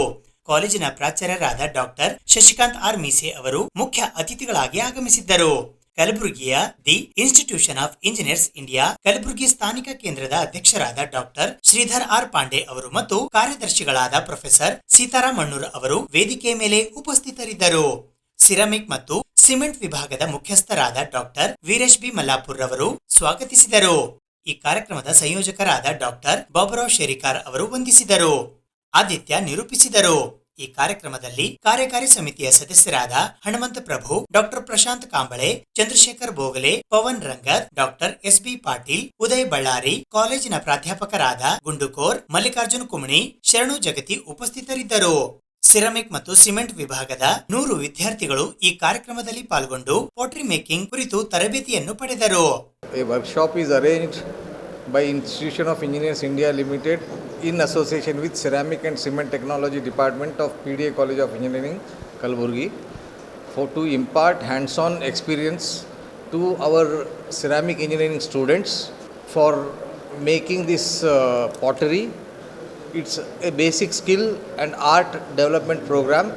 ಕಾಲೇಜಿನ ಪ್ರಾಚಾರ್ಯರಾದ ಡಾಕ್ಟರ್ ಶಶಿಕಾಂತ್ ಆರ್ ಮೀಸೆ ಅವರು ಮುಖ್ಯ ಅತಿಥಿಗಳಾಗಿ ಆಗಮಿಸಿದ್ದರು. ಕಲಬುರಗಿಯ the institution of engineers India Kalaburagi ಸ್ಥಾನಿಕ ಕೇಂದ್ರದ ಅಧ್ಯಕ್ಷರಾದ ಡಾಕ್ಟರ್ ಶ್ರೀಧರ್ ಆರ್ ಪಾಂಡೆ ಅವರು ಮತ್ತು ಕಾರ್ಯದರ್ಶಿಗಳಾದ ಪ್ರೊಫೆಸರ್ ಸೀತಾರಾಮ್ ಮಣ್ಣೂರ್ ಅವರು ವೇದಿಕೆ ಮೇಲೆ ಉಪಸ್ಥಿತರಿದ್ದರು. ಸಿರಾಮಿಕ್ ಮತ್ತು ಸಿಮೆಂಟ್ ವಿಭಾಗದ ಮುಖ್ಯಸ್ಥರಾದ ಡಾಕ್ಟರ್ ವೀರೇಶ್ ಬಿ ಮಲ್ಲಾಪುರ್ ಅವರು ಸ್ವಾಗತಿಸಿದರು. ಈ ಕಾರ್ಯಕ್ರಮದ ಸಂಯೋಜಕರಾದ ಡಾಕ್ಟರ್ ಬಾಬುರಾವ್ ಶೇರಿಕಾರ್ ಅವರು ವಂದಿಸಿದರು. ಆದಿತ್ಯ ನಿರೂಪಿಸಿದರು. ಈ ಕಾರ್ಯಕ್ರಮದಲ್ಲಿ ಕಾರ್ಯಕಾರಿ ಸಮಿತಿಯ ಸದಸ್ಯರಾದ Hanumanth Prabhu, doctor Prashant Kamble, Chandrashekhar Bogale, Pavan Rangath, doctor S B. Patil, Uday Ballari, ಕಾಲೇಜಿನ ಪ್ರಾಧ್ಯಾಪಕರಾದ ಗುಂಡುಕೋರ್, ಮಲ್ಲಿಕಾರ್ಜುನ್ ಕುಮಣಿ, ಶರಣು ಜಗತಿ ಉಪಸ್ಥಿತರಿದ್ದರು. ಸಿರಾಮಿಕ್ ಮತ್ತು ಸಿಮೆಂಟ್ ವಿಭಾಗದ 100 ವಿದ್ಯಾರ್ಥಿಗಳು ಈ ಕಾರ್ಯಕ್ರಮದಲ್ಲಿ ಪಾಲ್ಗೊಂಡು ಪಾಟರಿ ಮೇಕಿಂಗ್ ಕುರಿತು ತರಬೇತಿಯನ್ನು ಪಡೆದರು. A workshop is arranged by Institution of Engineers India Limited in association with Ceramic and Cement Technology Department of PDA College of Engineering, Kalaburgi, to impart hands-on experience to our ceramic engineering students for making this pottery. It's a basic skill and art development program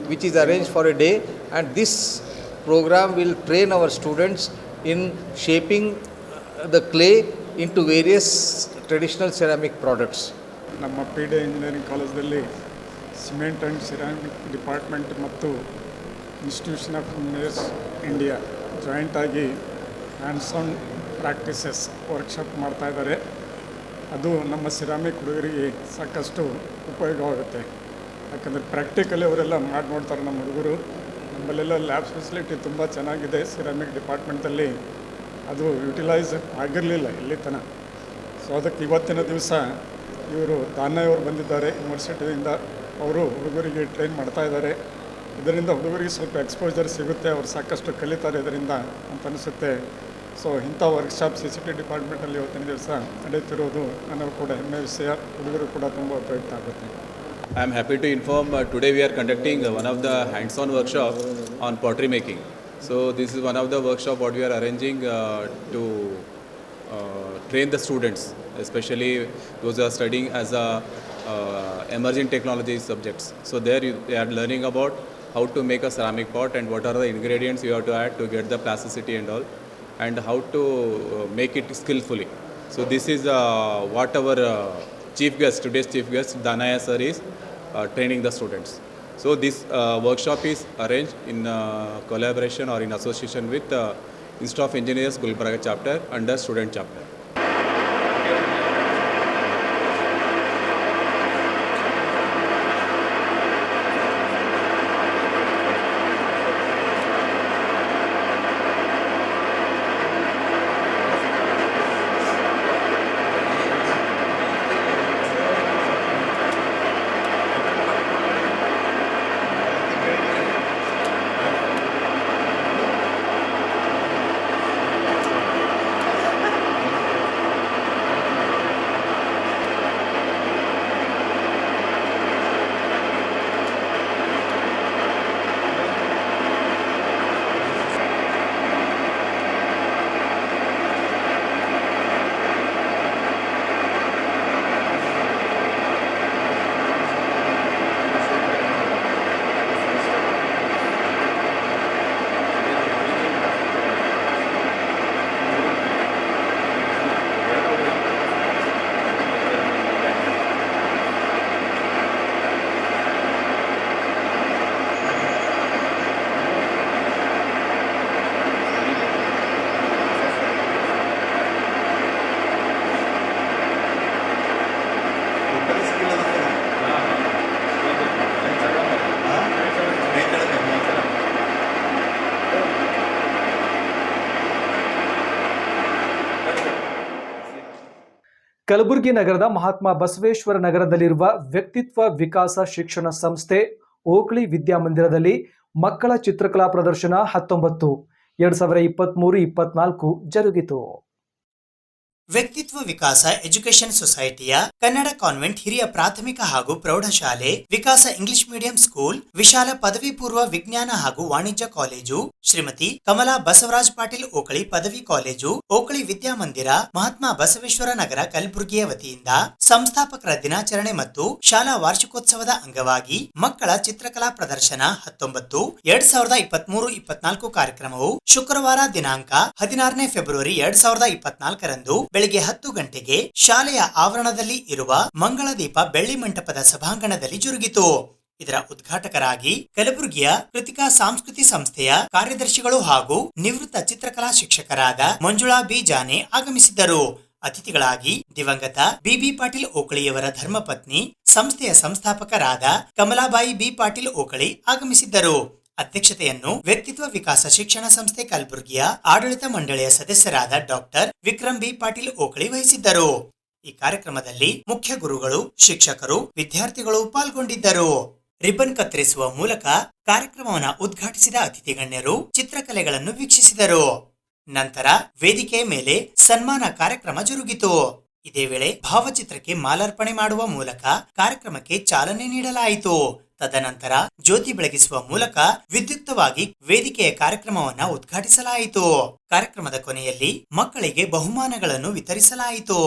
which is arranged for a day, and this program will train our students in shaping the clay into various traditional ceramic products. ನಮ್ಮ ಪಿಡಿಎ ಇಂಜಿನಿಯರಿಂಗ್ ಕಾಲೇಜಲ್ಲಿ ಸಿಮೆಂಟ್ ಆ್ಯಂಡ್ ಸಿರಾಮಿಕ್ ಡಿಪಾರ್ಟ್ಮೆಂಟ್ ಮತ್ತು ಇನ್ಸ್ಟಿಟ್ಯೂಷನ್ ಆಫ್ ಇಂಜಿನಿಯರ್ಸ್ ಇಂಡಿಯಾ ಜಾಯಿಂಟಾಗಿ ಹ್ಯಾಂಡ್ಸ್ ಆನ್ ಪ್ರಾಕ್ಟೀಸಸ್ ವರ್ಕ್ಶಾಪ್ ಮಾಡ್ತಾಯಿದ್ದಾರೆ. ಅದು ನಮ್ಮ ಸಿರಾಮಿಕ್ ಹುಡುಗರಿಗೆ ಸಾಕಷ್ಟು ಉಪಯೋಗವಾಗುತ್ತೆ. ಯಾಕಂದರೆ ಪ್ರಾಕ್ಟಿಕಲಿ ಅವರೆಲ್ಲ ಮಾಡಿ ನೋಡ್ತಾರೆ ನಮ್ಮ ಹುಡುಗರು. ನಮ್ಮಲ್ಲೆಲ್ಲ ಲ್ಯಾಬ್ ಫೆಸಿಲಿಟಿ ತುಂಬ ಚೆನ್ನಾಗಿದೆ ಸಿರಾಮಿಕ್ ಡಿಪಾರ್ಟ್ಮೆಂಟಲ್ಲಿ. ಅದು ಯುಟಿಲೈಸ್ ಆಗಿರಲಿಲ್ಲ ಇಲ್ಲಿ ತನಕ. ಸೊ ಅದಕ್ಕೆ ಇವತ್ತಿನ ದಿವಸ ಇವರು ದಾನಯ್ಯವರು ಬಂದಿದ್ದಾರೆ ಯೂನಿವರ್ಸಿಟಿಯಿಂದ. ಅವರು ಹುಡುಗರಿಗೆ ಟ್ರೈನ್ ಮಾಡ್ತಾ ಇದ್ದಾರೆ. ಇದರಿಂದ ಹುಡುಗರಿಗೆ ಸ್ವಲ್ಪ ಎಕ್ಸ್ಪೋಜರ್ ಸಿಗುತ್ತೆ, ಅವ್ರು ಸಾಕಷ್ಟು ಕಲಿತಾರೆ ಇದರಿಂದ ಅಂತ ಅನಿಸುತ್ತೆ. ಸೊ ಇಂಥ ವರ್ಕ್ಶಾಪ್ CCT ಡಿಪಾರ್ಟ್ಮೆಂಟಲ್ಲಿ ಇವತ್ತಿನ ದಿವಸ ನಡೆಯುತ್ತಿರೋದು ನನಗೂ ಕೂಡ ಹೆಮ್ಮೆ ವಿಷಯ. ಹುಡುಗರು ಕೂಡ ತುಂಬ ಉಪಯುಕ್ತ ಆಗುತ್ತೆ. I am happy to inform today we are conducting one of the hands-on workshop on pottery making. So this is one of the workshop what we are arranging to train the students, especially those who are studying as a emerging technology subjects. So there they are learning about how to make a ceramic pot and what are the ingredients you have to add to get the plasticity and all, and how to make it skillfully. So this is what our chief guest, today's chief guest, Danaya sir is training the students. So this workshop is arranged in collaboration or in association with Institute of Engineers Gulbarga chapter under student chapter. Kalaburagi ನಗರದ ಮಹಾತ್ಮ ಬಸವೇಶ್ವರ ನಗರದಲ್ಲಿರುವ ವ್ಯಕ್ತಿತ್ವ ವಿಕಾಸ ಶಿಕ್ಷಣ ಸಂಸ್ಥೆ ಓಕ್ಳಿ ವಿದ್ಯಾಮಂದಿರದಲ್ಲಿ ಮಕ್ಕಳ ಚಿತ್ರಕಲಾ ಪ್ರದರ್ಶನ 19-2023-24 ಜರುಗಿತು. ವ್ಯಕ್ತಿತ್ವ ವಿಕಾಸ ಎಜುಕೇಶನ್ ಸೊಸೈಟಿಯ ಕನ್ನಡ ಕಾನ್ವೆಂಟ್ ಹಿರಿಯ ಪ್ರಾಥಮಿಕ ಹಾಗೂ ಪ್ರೌಢಶಾಲೆ, ವಿಕಾಸ ಇಂಗ್ಲಿಷ್ ಮೀಡಿಯಂ ಸ್ಕೂಲ್, ವಿಶಾಲ ಪದವಿ ಪೂರ್ವ ವಿಜ್ಞಾನ ಹಾಗೂ ವಾಣಿಜ್ಯ ಕಾಲೇಜು, ಶ್ರೀಮತಿ ಕಮಲಾ ಬಸವರಾಜ್ ಪಾಟೀಲ್ ಓಕಳಿ ಪದವಿ ಕಾಲೇಜು, ಓಕಳಿ ವಿದ್ಯಾಮಂದಿರ, ಮಹಾತ್ಮ ಬಸವೇಶ್ವರ ನಗರ ಕಲಬುರಗಿಯ ವತಿಯಿಂದ ಸಂಸ್ಥಾಪಕರ ದಿನಾಚರಣೆ ಮತ್ತು ಶಾಲಾ ವಾರ್ಷಿಕೋತ್ಸವದ ಅಂಗವಾಗಿ ಮಕ್ಕಳ ಚಿತ್ರಕಲಾ ಪ್ರದರ್ಶನ 19-2023-24 ಕಾರ್ಯಕ್ರಮವು ಶುಕ್ರವಾರ ದಿನಾಂಕ 16ನೇ ಫೆಬ್ರವರಿ 2024ರಂದು ಬೆಳಿಗ್ಗೆ 10 ಗಂಟೆಗೆ ಶಾಲೆಯ ಆವರಣದಲ್ಲಿ ಇರುವ ಮಂಗಳದೀಪ ಬೆಳ್ಳಿ ಮಂಟಪದ ಸಭಾಂಗಣದಲ್ಲಿ ಜರುಗಿತು. ಇದರ ಉದ್ಘಾಟಕರಾಗಿ ಕಲಬುರಗಿಯ ಕೃತಿಕಾ ಸಂಸ್ಕೃತಿ ಸಂಸ್ಥೆಯ ಕಾರ್ಯದರ್ಶಿಗಳು ಹಾಗೂ ನಿವೃತ್ತ ಚಿತ್ರಕಲಾ ಶಿಕ್ಷಕರಾದ ಮಂಜುಳಾ ಬಿ ಜಾನೆ ಆಗಮಿಸಿದ್ದರು. ಅತಿಥಿಗಳಾಗಿ ದಿವಂಗತ ಬಿಬಿ ಪಾಟೀಲ್ ಓಕಳಿಯವರ ಧರ್ಮಪತ್ನಿ, ಸಂಸ್ಥೆಯ ಸಂಸ್ಥಾಪಕರಾದ ಕಮಲಾಬಾಯಿ ಬಿ ಪಾಟೀಲ್ ಓಕಳಿ ಆಗಮಿಸಿದ್ದರು. ಅಧ್ಯಕ್ಷತೆಯನ್ನು ವ್ಯಕ್ತಿತ್ವ ವಿಕಾಸ ಶಿಕ್ಷಣ ಸಂಸ್ಥೆ ಕಲಬುರಗಿಯ ಆಡಳಿತ ಮಂಡಳಿಯ ಸದಸ್ಯರಾದ ಡಾಕ್ಟರ್ ವಿಕ್ರಮ್ ಬಿ ಪಾಟೀಲ್ ಓಕಳಿ ವಹಿಸಿದ್ದರು. ಈ ಕಾರ್ಯಕ್ರಮದಲ್ಲಿ ಮುಖ್ಯ ಗುರುಗಳು, ಶಿಕ್ಷಕರು, ವಿದ್ಯಾರ್ಥಿಗಳು ಪಾಲ್ಗೊಂಡಿದ್ದರು. ರಿಬ್ಬನ್ ಕತ್ತರಿಸುವ ಮೂಲಕ ಕಾರ್ಯಕ್ರಮವನ್ನು ಉದ್ಘಾಟಿಸಿದ ಅತಿಥಿ ಗಣ್ಯರು ಚಿತ್ರಕಲೆಗಳನ್ನು ವೀಕ್ಷಿಸಿದರು. ನಂತರ ವೇದಿಕೆಯ ಮೇಲೆ ಸನ್ಮಾನ ಕಾರ್ಯಕ್ರಮ ಜರುಗಿತು. ಇದೇ ವೇಳೆ ಭಾವಚಿತ್ರಕ್ಕೆ ಮಾಲಾರ್ಪಣೆ ಮಾಡುವ ಮೂಲಕ ಕಾರ್ಯಕ್ರಮಕ್ಕೆ ಚಾಲನೆ ನೀಡಲಾಯಿತು. ತದನಂತರ ಜ್ಯೋತಿ ಬೆಳಗಿಸುವ ಮೂಲಕ ವಿದ್ಯುಕ್ತವಾಗಿ ವೇದಿಕೆಯ ಕಾರ್ಯಕ್ರಮವನ್ನು ಉದ್ಘಾಟಿಸಲಾಯಿತು. ಕಾರ್ಯಕ್ರಮದ ಕೊನೆಯಲ್ಲಿ ಮಕ್ಕಳಿಗೆ ಬಹುಮಾನಗಳನ್ನು ವಿತರಿಸಲಾಯಿತು.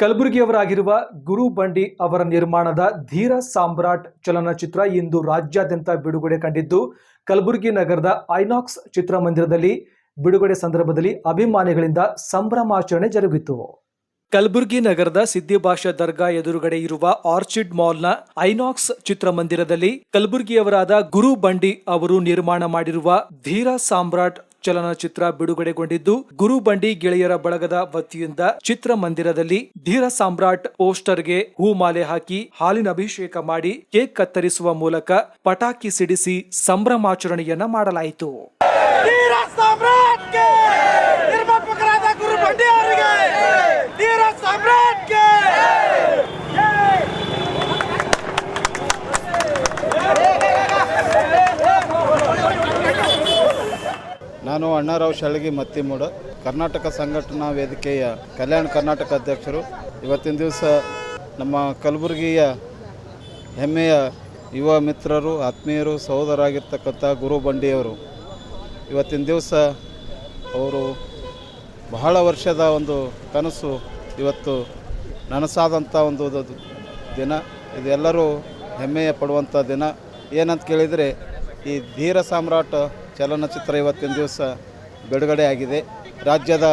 ಕಲಬುರಗಿಯವರಾಗಿರುವ ಗುರು ಬಂಡಿ ಅವರ ನಿರ್ಮಾಣದ ಧೀರ ಸಾಮ್ರಾಟ್ ಚಲನಚಿತ್ರ ಇಂದು ರಾಜ್ಯಾದ್ಯಂತ ಬಿಡುಗಡೆ ಕಂಡಿದ್ದು, ಕಲಬುರಗಿ ನಗರದ ಐನಾಕ್ಸ್ ಚಿತ್ರಮಂದಿರದಲ್ಲಿ ಬಿಡುಗಡೆ ಸಂದರ್ಭದಲ್ಲಿ ಅಭಿಮಾನಿಗಳಿಂದ ಸಂಭ್ರಮಾಚರಣೆ ಜರುಗಿತು. ಕಲಬುರಗಿ ನಗರದ ಸಿದ್ದಿಭಾಷಾ ದರ್ಗಾ ಎದುರುಗಡೆ ಇರುವ ಆರ್ಚಿಡ್ ಮಾಲ್ನ ಐನಾಕ್ಸ್ ಚಿತ್ರಮಂದಿರದಲ್ಲಿ ಕಲಬುರಗಿಯವರಾದ ಗುರು ಬಂಡಿ ಅವರು ನಿರ್ಮಾಣ ಮಾಡಿರುವ ಧೀರ ಸಾಮ್ರಾಟ್ ಚಲನಚಿತ್ರ ಬಿಡುಗಡೆಗೊಂಡಿದ್ದು, ಗುರು ಬಂಡಿ ಗೆಳೆಯರ ಬಳಗದ ವತಿಯಿಂದ ಚಿತ್ರಮಂದಿರದಲ್ಲಿ ಧೀರ ಸಾಮ್ರಾಟ್ ಪೋಸ್ಟರ್ಗೆ ಹೂಮಾಲೆ ಹಾಕಿ ಹಾಲಿನ ಅಭಿಷೇಕ ಮಾಡಿ ಕೇಕ್ ಕತ್ತರಿಸುವ ಮೂಲಕ ಪಟಾಕಿ ಸಿಡಿಸಿ ಸಂಭ್ರಮಾಚರಣೆಯನ್ನ ಮಾಡಲಾಯಿತು. ನಾನು ಅಣ್ಣಾರಾವ್ ಶಳಗಿ ಮತ್ತಿಮೂಡ, ಕರ್ನಾಟಕ ಸಂಘಟನಾ ವೇದಿಕೆಯ ಕಲ್ಯಾಣ ಕರ್ನಾಟಕ ಅಧ್ಯಕ್ಷರು. ಇವತ್ತಿನ ದಿವಸ ನಮ್ಮ ಕಲಬುರಗಿಯ ಹೆಮ್ಮೆಯ ಯುವ ಮಿತ್ರರು, ಆತ್ಮೀಯರು, ಸಹೋದರಾಗಿರ್ತಕ್ಕಂಥ ಗುರು ಬಂಡಿಯವರು ಇವತ್ತಿನ ದಿವಸ ಅವರು ಬಹಳ ವರ್ಷದ ಒಂದು ಕನಸು ಇವತ್ತು ನನಸಾದಂಥ ಒಂದು ದಿನ. ಇದೆಲ್ಲರೂ ಹೆಮ್ಮೆಯ ಪಡುವಂಥ ದಿನ. ಏನಂತ ಕೇಳಿದರೆ, ಈ ಧೀರ ಸಾಮ್ರಾಟ್ ಚಲನಚಿತ್ರ ಇವತ್ತಿನ ದಿವಸ ಬಿಡುಗಡೆ ಆಗಿದೆ. ರಾಜ್ಯದ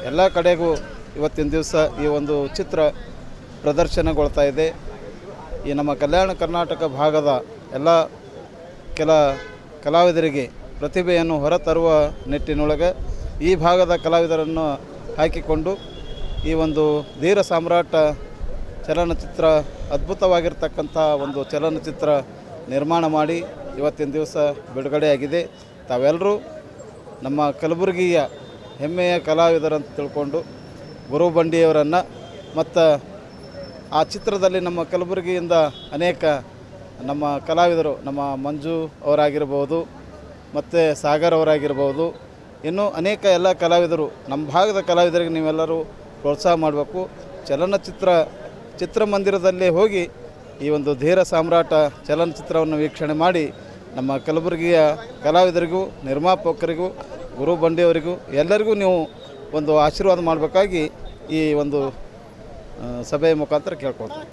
ಎಲ್ಲ ಕಡೆಗೂ ಇವತ್ತಿನ ದಿವಸ ಈ ಒಂದು ಚಿತ್ರ ಪ್ರದರ್ಶನಗೊಳ್ತಾ ಇದೆ. ಈ ನಮ್ಮ ಕಲ್ಯಾಣ ಕರ್ನಾಟಕ ಭಾಗದ ಎಲ್ಲ ಕಲಾವಿದರಿಗೆ ಪ್ರತಿಭೆಯನ್ನು ಹೊರತರುವ ನಿಟ್ಟಿನೊಳಗೆ ಈ ಭಾಗದ ಕಲಾವಿದರನ್ನು ಹಾಕಿಕೊಂಡು ಈ ಒಂದು ಧೀರ ಸಾಮ್ರಾಟ ಚಲನಚಿತ್ರ ಅದ್ಭುತವಾಗಿರ್ತಕ್ಕಂಥ ಒಂದು ಚಲನಚಿತ್ರ ನಿರ್ಮಾಣ ಮಾಡಿ ಇವತ್ತಿನ ದಿವಸ ಬಿಡುಗಡೆಯಾಗಿದೆ. ತಾವೆಲ್ಲರೂ ನಮ್ಮ ಕಲಬುರಗಿಯ ಹೆಮ್ಮೆಯ ಕಲಾವಿದರಂತ ತಿಳ್ಕೊಂಡು ಗುರು ಬಂಡಿಯವರನ್ನು ಮತ್ತು ಆ ಚಿತ್ರದಲ್ಲಿ ನಮ್ಮ ಕಲಬುರಗಿಯಿಂದ ಅನೇಕ ನಮ್ಮ ಕಲಾವಿದರು, ನಮ್ಮ ಮಂಜು ಅವರಾಗಿರ್ಬೋದು, ಮತ್ತು ಸಾಗರ್ ಅವರಾಗಿರ್ಬೋದು, ಇನ್ನೂ ಅನೇಕ ಎಲ್ಲ ಕಲಾವಿದರು, ನಮ್ಮ ಭಾಗದ ಕಲಾವಿದರಿಗೆ ನೀವೆಲ್ಲರೂ ಪ್ರೋತ್ಸಾಹ ಮಾಡಬೇಕು. ಚಿತ್ರಮಂದಿರದಲ್ಲಿ ಹೋಗಿ ಈ ಒಂದು ಧೀರ ಸಾಮ್ರಾಟ ಚಲನಚಿತ್ರವನ್ನು ವೀಕ್ಷಣೆ ಮಾಡಿ ನಮ್ಮ ಕಲಬುರಗಿಯ ಕಲಾವಿದರಿಗೂ, ನಿರ್ಮಾಪಕರಿಗೂ, ಗುರು ಬಂಡಿಯವರಿಗೂ ಎಲ್ಲರಿಗೂ ನೀವು ಒಂದು ಆಶೀರ್ವಾದ ಮಾಡಬೇಕಾಗಿ ಈ ಒಂದು ಸಭೆಯ ಮುಖಾಂತರ ಕೇಳ್ಕೊಳ್ತೀನಿ.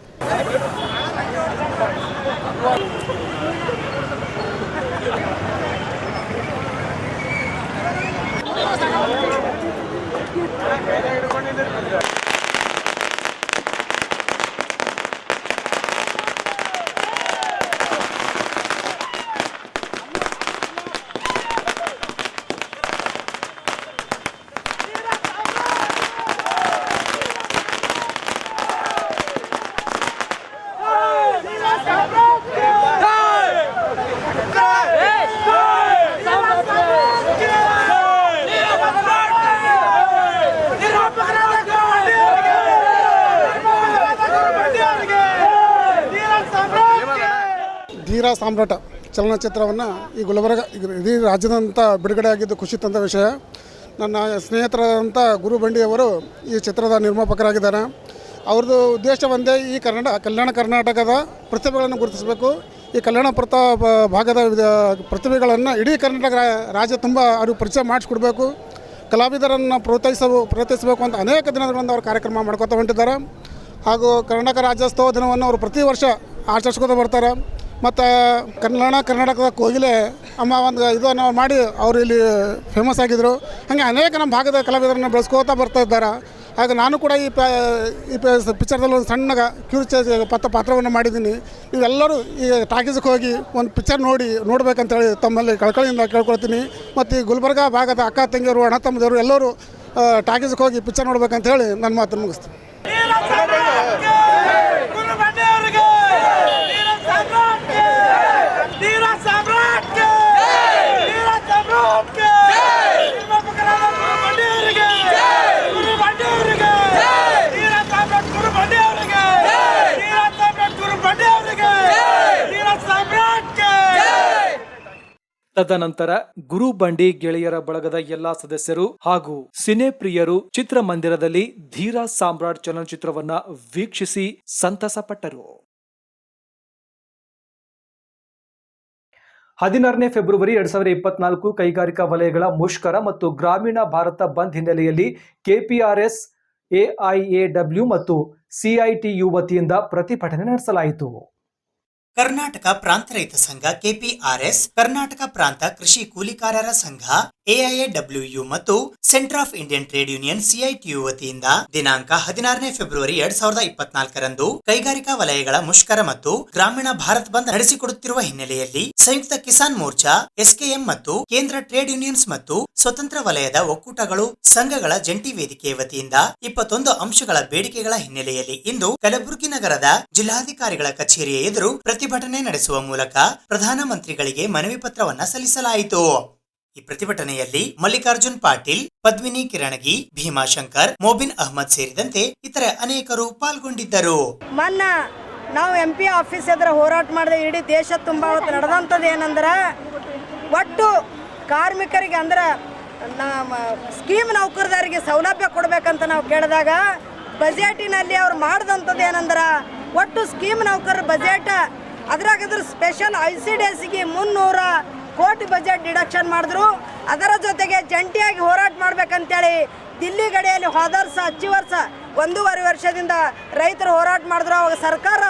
ಧೀರ ಸಾಮ್ರಾಟ ಚಲನಚಿತ್ರವನ್ನು ಈ ಗುಲ್ಬರ್ಗ ಇಡೀ ರಾಜ್ಯದಂತ ಬಿಡುಗಡೆ ಆಗಿದ್ದು ಖುಷಿ ತಂದ ವಿಷಯ. ನನ್ನ ಸ್ನೇಹಿತರಾದಂಥ ಗುರು ಬಂಡಿಯವರು ಈ ಚಿತ್ರದ ನಿರ್ಮಾಪಕರಾಗಿದ್ದಾರೆ. ಅವ್ರದ್ದು ಉದ್ದೇಶ ಒಂದೇ, ಈ ಕಲ್ಯಾಣ ಕರ್ನಾಟಕದ ಪ್ರತಿಭೆಗಳನ್ನು ಗುರುತಿಸಬೇಕು. ಈ ಕಲ್ಯಾಣ ಭಾಗದ ಪ್ರತಿಭೆಗಳನ್ನು ಇಡೀ ಕರ್ನಾಟಕ ರಾಜ್ಯ ತುಂಬ ಅವ್ರಿಗೆ ಪರಿಚಯ ಮಾಡಿಸ್ಕೊಡ್ಬೇಕು. ಕಲಾವಿದರನ್ನು ಪ್ರೋತ್ಸಾಹಿಸಬೇಕು ಅಂತ ಅನೇಕ ದಿನಗಳಿಂದ ಅವರು ಕಾರ್ಯಕ್ರಮ ಮಾಡ್ಕೊತಾ ಹೊಂಟಿದ್ದಾರೆ. ಹಾಗೂ ಕರ್ನಾಟಕ ರಾಜ್ಯೋತ್ಸವ ದಿನವನ್ನು ಅವರು ಪ್ರತಿ ವರ್ಷ ಆಚರಿಸ್ಕೊತಾ ಬರ್ತಾರೆ. ಮತ್ತು ಕಲ್ಯಾಣ ಕರ್ನಾಟಕದ ಕೋಗಿಲೆ ಅಮ್ಮ ಒಂದು ಇದನ್ನು ಮಾಡಿ ಅವರು ಇಲ್ಲಿ ಫೇಮಸ್ ಆಗಿದ್ದರು. ಹಾಗೆ ಅನೇಕ ನಮ್ಮ ಭಾಗದ ಕಲಾವಿದರನ್ನು ಬೆಳೆಸ್ಕೋತಾ ಬರ್ತಾ ಇದ್ದಾರೆ. ಹಾಗೆ ನಾನು ಕೂಡ ಈ ಪಿಕ್ಚರ್ದಲ್ಲಿ ಒಂದು ಸಣ್ಣ ಪಾತ್ರವನ್ನು ಮಾಡಿದ್ದೀನಿ. ಇವೆಲ್ಲರೂ ಈ ಟಾಕೀಸ್ಗೆ ಹೋಗಿ ಒಂದು ಪಿಕ್ಚರ್ ನೋಡಬೇಕಂತೇಳಿ ತಮ್ಮಲ್ಲಿ ಕಳಕಳಿಯಿಂದ ಕೇಳ್ಕೊಳ್ತೀನಿ. ಮತ್ತು ಈ ಗುಲ್ಬರ್ಗ ಭಾಗದ ಅಕ್ಕ ತಂಗಿಯವರು, ಅಣ್ಣ ತಮ್ಮದವರು ಎಲ್ಲರೂ ಟಾಕೀಸ್ಗೆ ಹೋಗಿ ಪಿಕ್ಚರ್ ನೋಡ್ಬೇಕಂತೇಳಿ ನನ್ನ ಮಾತನ್ನು ಮುಗಿಸ್ತೀನಿ. ತದನಂತರ ಗುರು ಬಂಡಿ ಗೆಳೆಯರ ಬಳಗದ ಎಲ್ಲಾ ಸದಸ್ಯರು ಹಾಗೂ ಸಿನೆ ಪ್ರಿಯರು ಚಿತ್ರಮಂದಿರದಲ್ಲಿ ಧೀರ ಸಾಮ್ರಾಟ್ ಚಲನಚಿತ್ರವನ್ನ ವೀಕ್ಷಿಸಿ ಸಂತಸಪಟ್ಟರು. 16ನೇ ಫೆಬ್ರವರಿ 2024 ಕೈಗಾರಿಕಾ ವಲಯಗಳ ಮುಷ್ಕರ ಮತ್ತು ಗ್ರಾಮೀಣ ಭಾರತ ಬಂದ್ ಹಿನ್ನೆಲೆಯಲ್ಲಿ ಕೆಪಿಆರ್ಎಸ್ ಎಐಎಡಬ್ಲ್ಯೂ ಮತ್ತು ಸಿಐಟಿಯು ವತಿಯಿಂದ ಪ್ರತಿಭಟನೆ ನಡೆಸಲಾಯಿತು. ಕರ್ನಾಟಕ ಪ್ರಾಂತ ರೈತ ಸಂಘ ಕೆಪಿಆರ್ಎಸ್, ಕರ್ನಾಟಕ ಪ್ರಾಂತ ಕೃಷಿ ಕೂಲಿಕಾರರ ಸಂಘ ಎಐಎಡಬ್ಲ್ಯೂ ಮತ್ತು centre of Indian trade union CITU ವತಿಯಿಂದ ದಿನಾಂಕ 16ನೇ ಫೆಬ್ರವರಿ 2024ರಂದು ಕೈಗಾರಿಕಾ ವಲಯಗಳ ಮುಷ್ಕರ ಮತ್ತು ಗ್ರಾಮೀಣ ಭಾರತ್ ಬಂದ್ ನಡೆಸಿಕೊಡುತ್ತಿರುವ ಹಿನ್ನೆಲೆಯಲ್ಲಿ ಸಂಯುಕ್ತ ಕಿಸಾನ್ ಮೋರ್ಚಾ, ಎಸ್ಕೆಎಂ ಮತ್ತು ಕೇಂದ್ರ ಟ್ರೇಡ್ ಯೂನಿಯನ್ಸ್ ಮತ್ತು ಸ್ವತಂತ್ರ ವಲಯದ ಒಕ್ಕೂಟಗಳು ಸಂಘಗಳ ಜಂಟಿ ವೇದಿಕೆ ವತಿಯಿಂದ 21 ಅಂಶಗಳ ಬೇಡಿಕೆಗಳ ಹಿನ್ನೆಲೆಯಲ್ಲಿ ಇಂದು ಕಲಬುರಗಿ ನಗರದ ಜಿಲ್ಲಾಧಿಕಾರಿಗಳ ಕಚೇರಿಯ ಎದುರು ಪ್ರತಿಭಟನೆ ನಡೆಸುವ ಮೂಲಕ ಪ್ರಧಾನಮಂತ್ರಿಗಳಿಗೆ ಮನವಿ ಪತ್ರವನ್ನ ಸಲ್ಲಿಸಲಾಯಿತು. ಈ ಪ್ರತಿಭಟನೆಯಲ್ಲಿ ಮಲ್ಲಿಕಾರ್ಜುನ್ ಪಾಟೀಲ್, ಪದ್ಮಿನಿ ಕಿರಣಗಿ, ಭೀಮಾಶಂಕರ್, ಮೋಬಿನ್ ಅಹ್ಮದ್ ಸೇರಿದಂತೆ ಇತರೆ ಅನೇಕರು ಪಾಲ್ಗೊಂಡಿದ್ದರು. ನಾವು MP ಆಫೀಸ್ ಎದುರು ಹೋರಾಟ ಮಾಡಿದೆ. ಇಡೀ ದೇಶ ತುಂಬ ನಡೆದಂಥದ್ದು ಏನಂದ್ರೆ, ಒಟ್ಟು ಕಾರ್ಮಿಕರಿಗೆ ಅಂದ್ರೆ ಸ್ಕೀಮ್ ನೌಕರದಾರಿಗೆ ಸೌಲಭ್ಯ ಕೊಡಬೇಕಂತ ನಾವು ಕೇಳಿದಾಗ ಬಜೆಟಿನಲ್ಲಿ ಅವ್ರು ಮಾಡಿದಂಥದ್ದು ಏನಂದ್ರೆ, ಒಟ್ಟು ಸ್ಕೀಮ್ ನೌಕರರ ಬಜೆಟ್ ಅದ್ರಾಗಿದ್ರು ಸ್ಪೆಷಲ್ ICDSಗೆ 300 ಕೋಟಿ ಬಜೆಟ್ ಡಿಡಕ್ಷನ್ ಮಾಡಿದ್ರು. ಅದರ ಜೊತೆಗೆ ಜಂಟಿಯಾಗಿ ಹೋರಾಟ ಮಾಡ್ಬೇಕಂತೇಳಿ ದಿಲ್ಲಿ ಗಡಿಯಲ್ಲಿ ಹೋದ ವರ್ಷ 1.5 ವರ್ಷದಿಂದ ರೈತರು ಹೋರಾಟ ಮಾಡಿದ್ರು. ಅವಾಗ ಸರ್ಕಾರ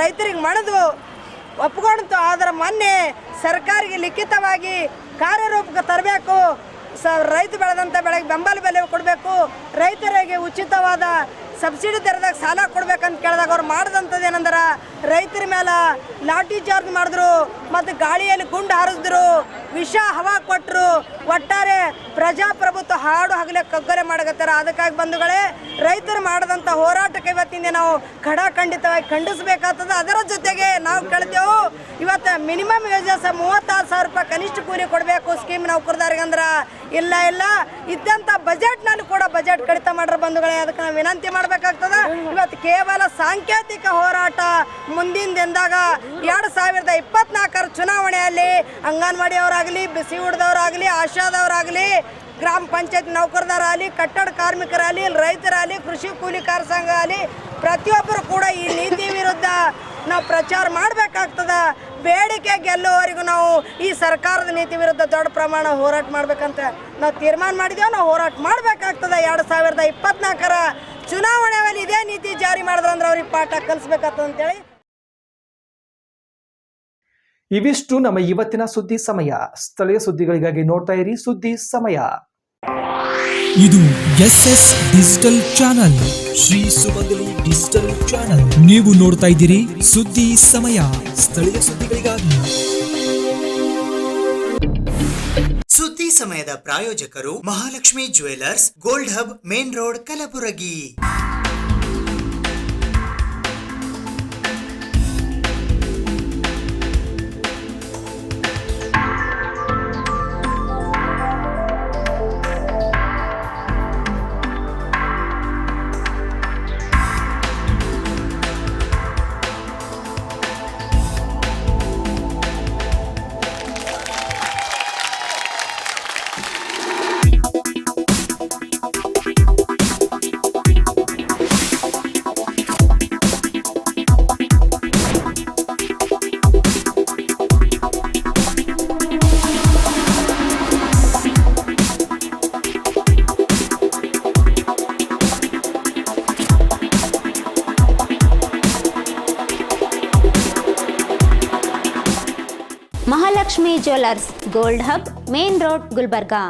ರೈತರಿಗೆ ಮಣಿದು ಒಪ್ಕೊಂಡಿತ್ತು. ಆದರೆ ಮೊನ್ನೆ ಸರ್ಕಾರಿಗೆ ಲಿಖಿತವಾಗಿ ಕಾರ್ಯರೂಪಕ್ಕೆ ತರಬೇಕು, ರೈತ ಬೆಳೆದಂಥ ಬೆಳೆಗೆ ಬೆಂಬಲ ಬೆಲೆ ಕೊಡಬೇಕು, ರೈತರಿಗೆ ಉಚಿತವಾದ ಸಬ್ಸಿಡಿ ದರದಾಗ ಸಾಲ ಕೊಡ್ಬೇಕಂತ ಕೇಳಿದಾಗ ಅವ್ರು ಮಾಡಿದಂಥದ್ದು ಏನಂದ್ರೆ, ರೈತರ ಮೇಲೆ ಲಾಠಿ ಚಾರ್ಜ್ ಮಾಡಿದ್ರು ಮತ್ತು ಗಾಳಿಯಲ್ಲಿ ಗುಂಡು ಹಾರಿಸಿದ್ರು, ವಿಷ ಹವಾ ಕೊಟ್ಟರು. ಒಟ್ಟಾರೆ ಪ್ರಜಾಪ್ರಭುತ್ವ ಹಾಡು ಹಗಲೇ ಕಗ್ಗಲೆ ಮಾಡಕತ್ತಾರ. ಅದಕ್ಕಾಗಿ ಬಂಧುಗಳೇ, ರೈತರು ಮಾಡಿದಂಥ ಹೋರಾಟಕ್ಕೆ ಇವತ್ತಿಂದ ನಾವು ಖಂಡಿತವಾಗಿ ಖಂಡಿಸಬೇಕಾಗ್ತದೆ. ಅದರ ಜೊತೆಗೆ ನಾವು ಕೇಳ್ತೇವೆ, ಇವತ್ತು ಮಿನಿಮಮ್ ವೇಜಸ್ 36,000 ರೂಪಾಯಿ ಕನಿಷ್ಠ ಕೂಲಿ ಕೊಡಬೇಕು ಸ್ಕೀಮ್ ನೌಕರದಾರಿಗೆ ಅಂದ್ರೆ ಇಲ್ಲ ಇದ್ದಂಥ ಬಜೆಟ್ನಲ್ಲಿ ಕೂಡ ಬಜೆಟ್ ಕಡಿತ ಮಾಡ್ರ ಬಂಧುಗಳೇ. ಅದಕ್ಕೆ ನಾವು ವಿನಂತಿ ಮಾಡಬೇಕಾಗ್ತದೆ. ಇವತ್ತು ಕೇವಲ ಸಾಂಕೇತಿಕ ಹೋರಾಟ. ಮುಂದಿನ ದಿನದಾಗ 2024 ಚುನಾವಣೆಯಲ್ಲಿ ಅಂಗನವಾಡಿಯವರಾಗಲಿ, ಬಿಸಿ ಊಟದವರಾಗಲಿ, ಆಶಾದವರಾಗಲಿ, ಗ್ರಾಮ ಪಂಚಾಯತ್ ನೌಕರದಾರಾಗಲಿ, ಕಟ್ಟಡ ಕಾರ್ಮಿಕರಾಗಲಿ, ರೈತರಾಗಲಿ, ಕೃಷಿ ಕೂಲಿಕಾರ ಸಂಘ ಆಗಲಿ, ಪ್ರತಿಯೊಬ್ಬರು ಕೂಡ ಈ ನೀತಿ ವಿರುದ್ಧ ನಾವು ಪ್ರಚಾರ ಮಾಡಬೇಕಾಗ್ತದೆ. ಬೇಡಿಕೆ ಗೆಲ್ಲುವವರೆಗೂ ನಾವು ಈ ಸರ್ಕಾರದ ನೀತಿ ವಿರುದ್ಧ ದೊಡ್ಡ ಪ್ರಮಾಣ ಹೋರಾಟ ಮಾಡ್ಬೇಕಂತ ನಾವು ತೀರ್ಮಾನ ಮಾಡಿದ್ದೇವೆ. ನಾವು ಹೋರಾಟ ಮಾಡಬೇಕಾಗ್ತದೆ. 2024 ಚುನಾವಣೆಯಲ್ಲಿ ಇದೇ ನೀತಿ ಜಾರಿ ಮಾಡಿದ್ರಂದ್ರೆ ಅವ್ರಿಗೆ ಪಾಠ ಕಲಿಸ್ಬೇಕಾಗ್ತದೆ ಅಂತೇಳಿ. ಇವಿಷ್ಟು ನಮ್ಮ ಇವತ್ತಿನ ಸುದ್ದಿ ಸಮಯ. ಸ್ಥಳೀಯ ಸುದ್ದಿಗಳಿಗಾಗಿ ನೋಡ್ತಾ ಇರಿ ಸುದ್ದಿ ಸಮಯ. ಇದು SS ಡಿಜಿಟಲ್ ಚಾನಲ್, ಶ್ರೀ ಸುಮಂಗಲಿ ಡಿಜಿಟಲ್ ಚಾನಲ್. ನೀವು ನೋಡ್ತಾ ಇದ್ದೀರಿ ಸುದ್ದಿ ಸಮಯ, ಸ್ಥಳೀಯ ಸುದ್ದಿಗಳಿಗಾಗಿ. ಸುದ್ದಿ ಸಮಯದ ಪ್ರಾಯೋಜಕರು Mahalakshmi jewellers, gold hub, main road, Kalaburagi. Mahalakshmi jewellers, gold hub, main road, Gulbarga.